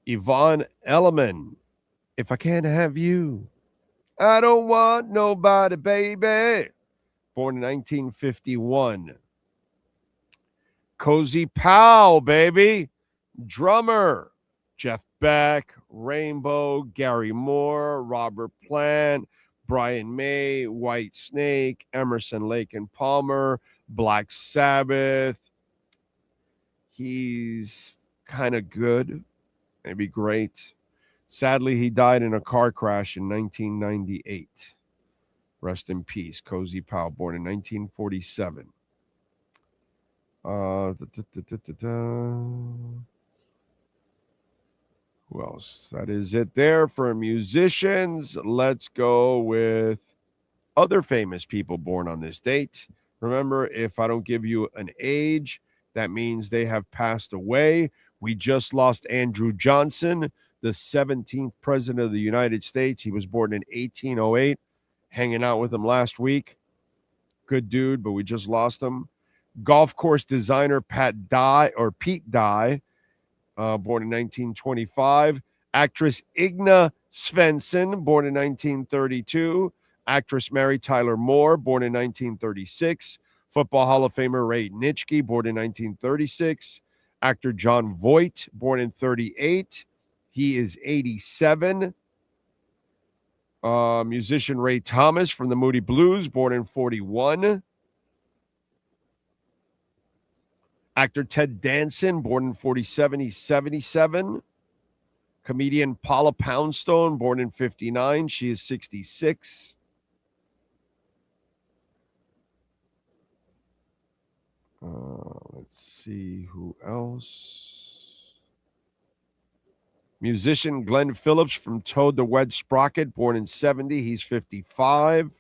Yvonne Elliman, If I Can't Have You, I Don't Want Nobody, Baby, born in 1951. Cozy Powell, baby, drummer. Jeff Beck, Rainbow, Gary Moore, Robert Plant, Brian May, White Snake, Emerson, Lake and Palmer, Black Sabbath. He's kind of good, maybe great. Sadly, he died in a car crash in 1998. Rest in peace, Cozy Powell, born in 1947. Who else? That is it there for musicians. Let's go with other famous people born on this date. Remember, if I don't give you an age, that means they have passed away. We just lost Andrew Johnson, the 17th president of the United States. He was born in 1808. Hanging out with him last week. Good dude, but we just lost him. Golf course designer Pete Dye, born in 1925. Actress Igna Svensson, born in 1932. Actress Mary Tyler Moore, born in 1936. Football Hall of Famer Ray Nitschke, born in 1936. Actor John Voight, born in 1938. He is 87. Musician Ray Thomas from the Moody Blues, born in 1941. Actor Ted Danson, born in 1947. He's 77. Comedian Paula Poundstone, born in 1959. She is 66. Let's see who else. Musician Glenn Phillips from Toad the Wet Sprocket, born in 1970. He's 55.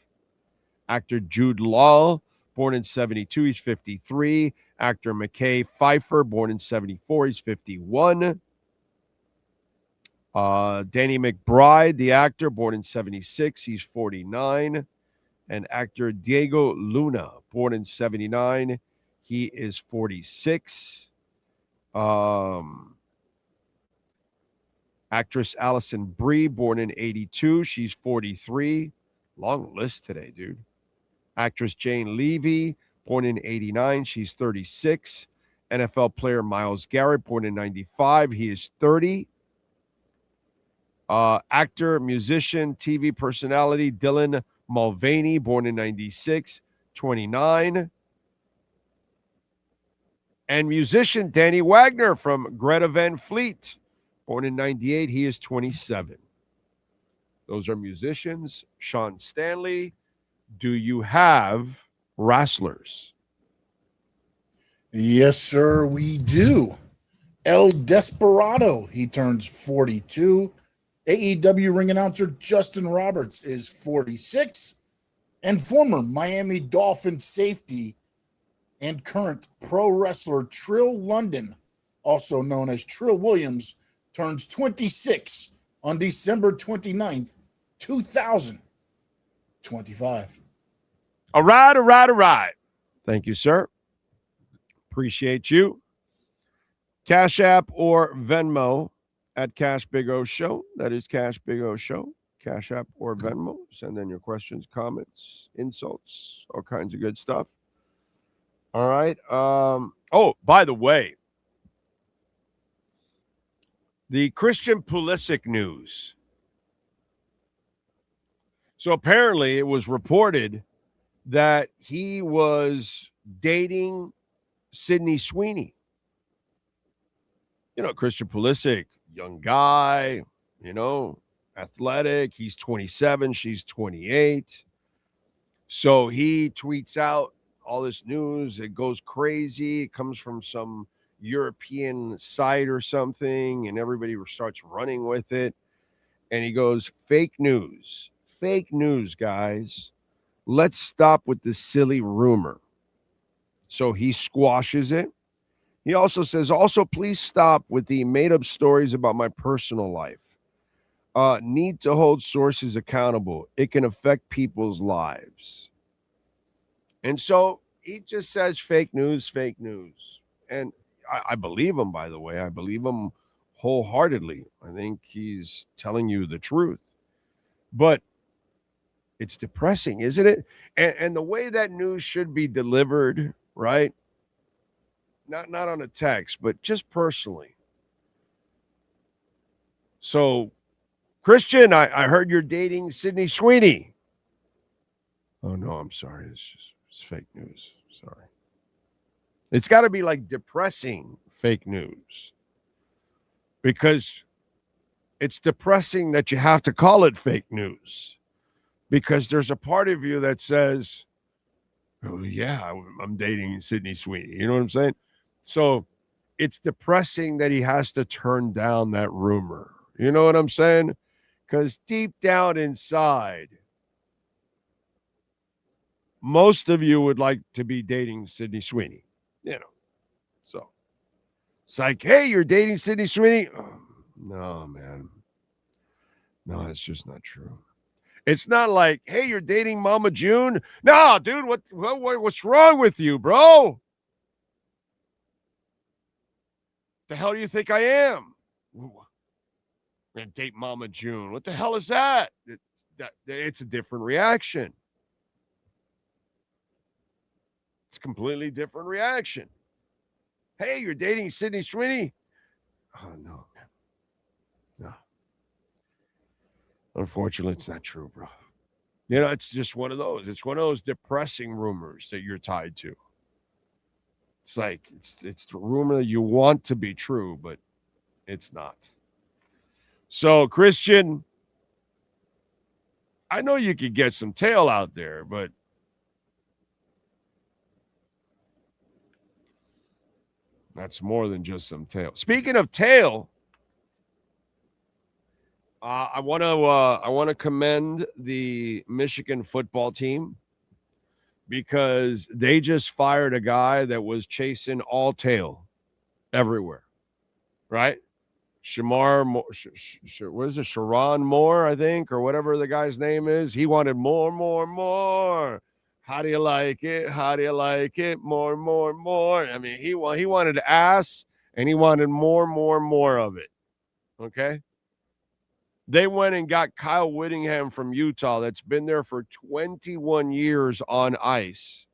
Actor Jude Law, born in 1972. He's 53. Actor McKay Pfeiffer, born in 1974. He's 51. Danny McBride, the actor, born in 1976. He's 49. And actor Diego Luna, born in 1979. He is 46. Actress Allison Brie, born in 1982. She's 43. Long list today, dude. Actress Jane Levy, born in 1989. She's 36. NFL player Myles Garrett, born in 1995. He is 30. Actor, musician, TV personality Dylan Mulvaney, born in 1996. 29. And musician Danny Wagner from Greta Van Fleet, born in 1998. He is 27. Those are musicians. Sean Stanley, do you have wrestlers? Yes, sir, we do. El Desperado, he turns 42. AEW ring announcer Justin Roberts is 46. And former Miami Dolphins safety and current pro wrestler Trill London, also known as Trill Williams, turns 26 on December 29th, 2000. 25. All right. Thank you, sir. Appreciate you. Cash App or Venmo at Cash Big O Show. That is Cash Big O Show. Cash App or Venmo. Send in your questions, comments, insults, all kinds of good stuff. All right. Oh, by the way, the Christian Pulisic news. So apparently it was reported that he was dating Sydney Sweeney. You know, Christian Pulisic, young guy, you know, athletic. He's 27, she's 28. So he tweets out all this news. It goes crazy. It comes from some European site or something, and everybody starts running with it. And he goes, fake news, guys. Let's stop with this silly rumor. So he squashes it. He also says, please stop with the made-up stories about my personal life. Need to hold sources accountable. It can affect people's lives. And so he just says fake news. And I believe him, by the way. I believe him wholeheartedly. I think he's telling you the truth. But it's depressing, isn't it? And the way that news should be delivered, right? Not on a text, but just personally. So, Christian, I heard you're dating Sydney Sweeney. Oh, no, I'm sorry. It's fake news. Sorry. It's got to be like depressing fake news. Because it's depressing that you have to call it fake news. Because there's a part of you that says, oh, yeah, I'm dating Sydney Sweeney. You know what I'm saying? So it's depressing that he has to turn down that rumor. You know what I'm saying? Because deep down inside, most of you would like to be dating Sydney Sweeney. You know. So it's like, hey, you're dating Sydney Sweeney? Oh, no, man. No, it's just not true. It's not like, hey, you're dating Mama June? No, dude, what's wrong with you, bro? The hell do you think I am? I'm going to date Mama June. What the hell is that? It's a different reaction. It's a completely different reaction. Hey, you're dating Sydney Sweeney? Oh, no, man. No. Unfortunately, it's not true, bro. You know, it's just one of those. It's one of those depressing rumors that you're tied to. It's like, it's the rumor that you want to be true, but it's not. So, Christian, I know you could get some tail out there, but that's more than just some tail. Speaking of tail, I want to commend the Michigan football team because they just fired a guy that was chasing all tail everywhere, right? What is it? Sharon Moore, I think, or whatever the guy's name is. He wanted more. How do you like it? How do you like it? More. I mean, he wanted ass, and he wanted more of it. Okay? They went and got Kyle Whittingham from Utah that's been there for 21 years on ice,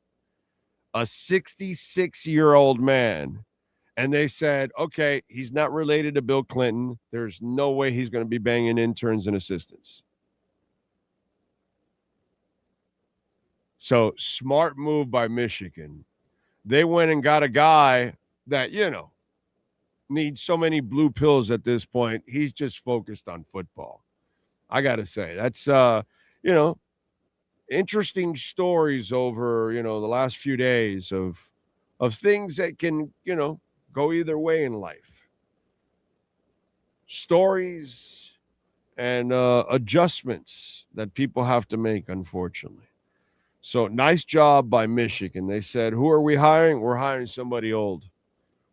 a 66-year-old man. And they said, okay, he's not related to Bill Clinton. There's no way he's going to be banging interns and assistants. So smart move by Michigan. They went and got a guy that, you know, needs so many blue pills at this point. He's just focused on football. I got to say, that's, you know, interesting stories over, you know, the last few days of things that can, you know, go either way in life. Stories and adjustments that people have to make, unfortunately. So nice job by Michigan. They said, who are we hiring? We're hiring somebody old.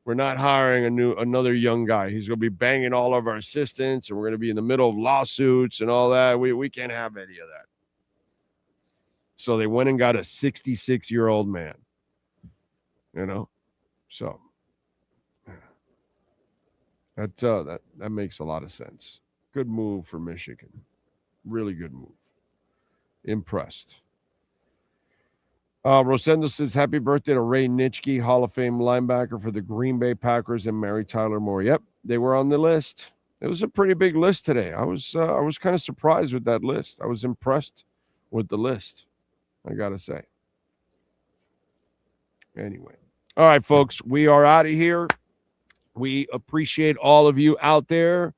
We're not hiring another young guy. He's going to be banging all of our assistants, and we're going to be in the middle of lawsuits and all that. We can't have any of that. So they went and got a 66-year-old man. You know? So that makes a lot of sense. Good move for Michigan. Really good move. Impressed. Rosendo says, happy birthday to Ray Nitschke, Hall of Fame linebacker for the Green Bay Packers, and Mary Tyler Moore. Yep, they were on the list. It was a pretty big list today. I was kind of surprised with that list. I was impressed with the list, I got to say. Anyway. All right, folks, we are out of here. We appreciate all of you out there.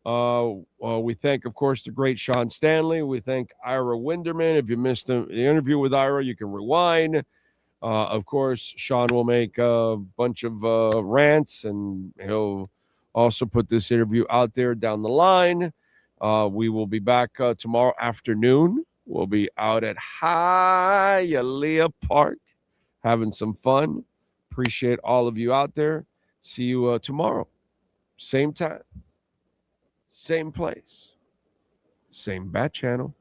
We thank, of course, the great Sean Stanley. We thank Ira Winderman. If you missed the interview with Ira, you can rewind. Of course, Sean will make a bunch of rants, and he'll also put this interview out there down the line. We will be back tomorrow afternoon. We'll be out at Hialeah Park having some fun. Appreciate all of you out there. See you tomorrow. Same time. Same place. Same bat channel.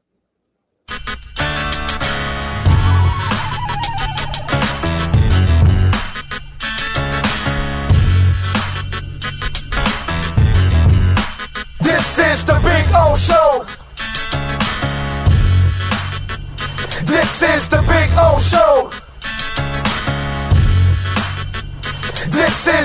This is the Big O Show. This is the Big O Show. This is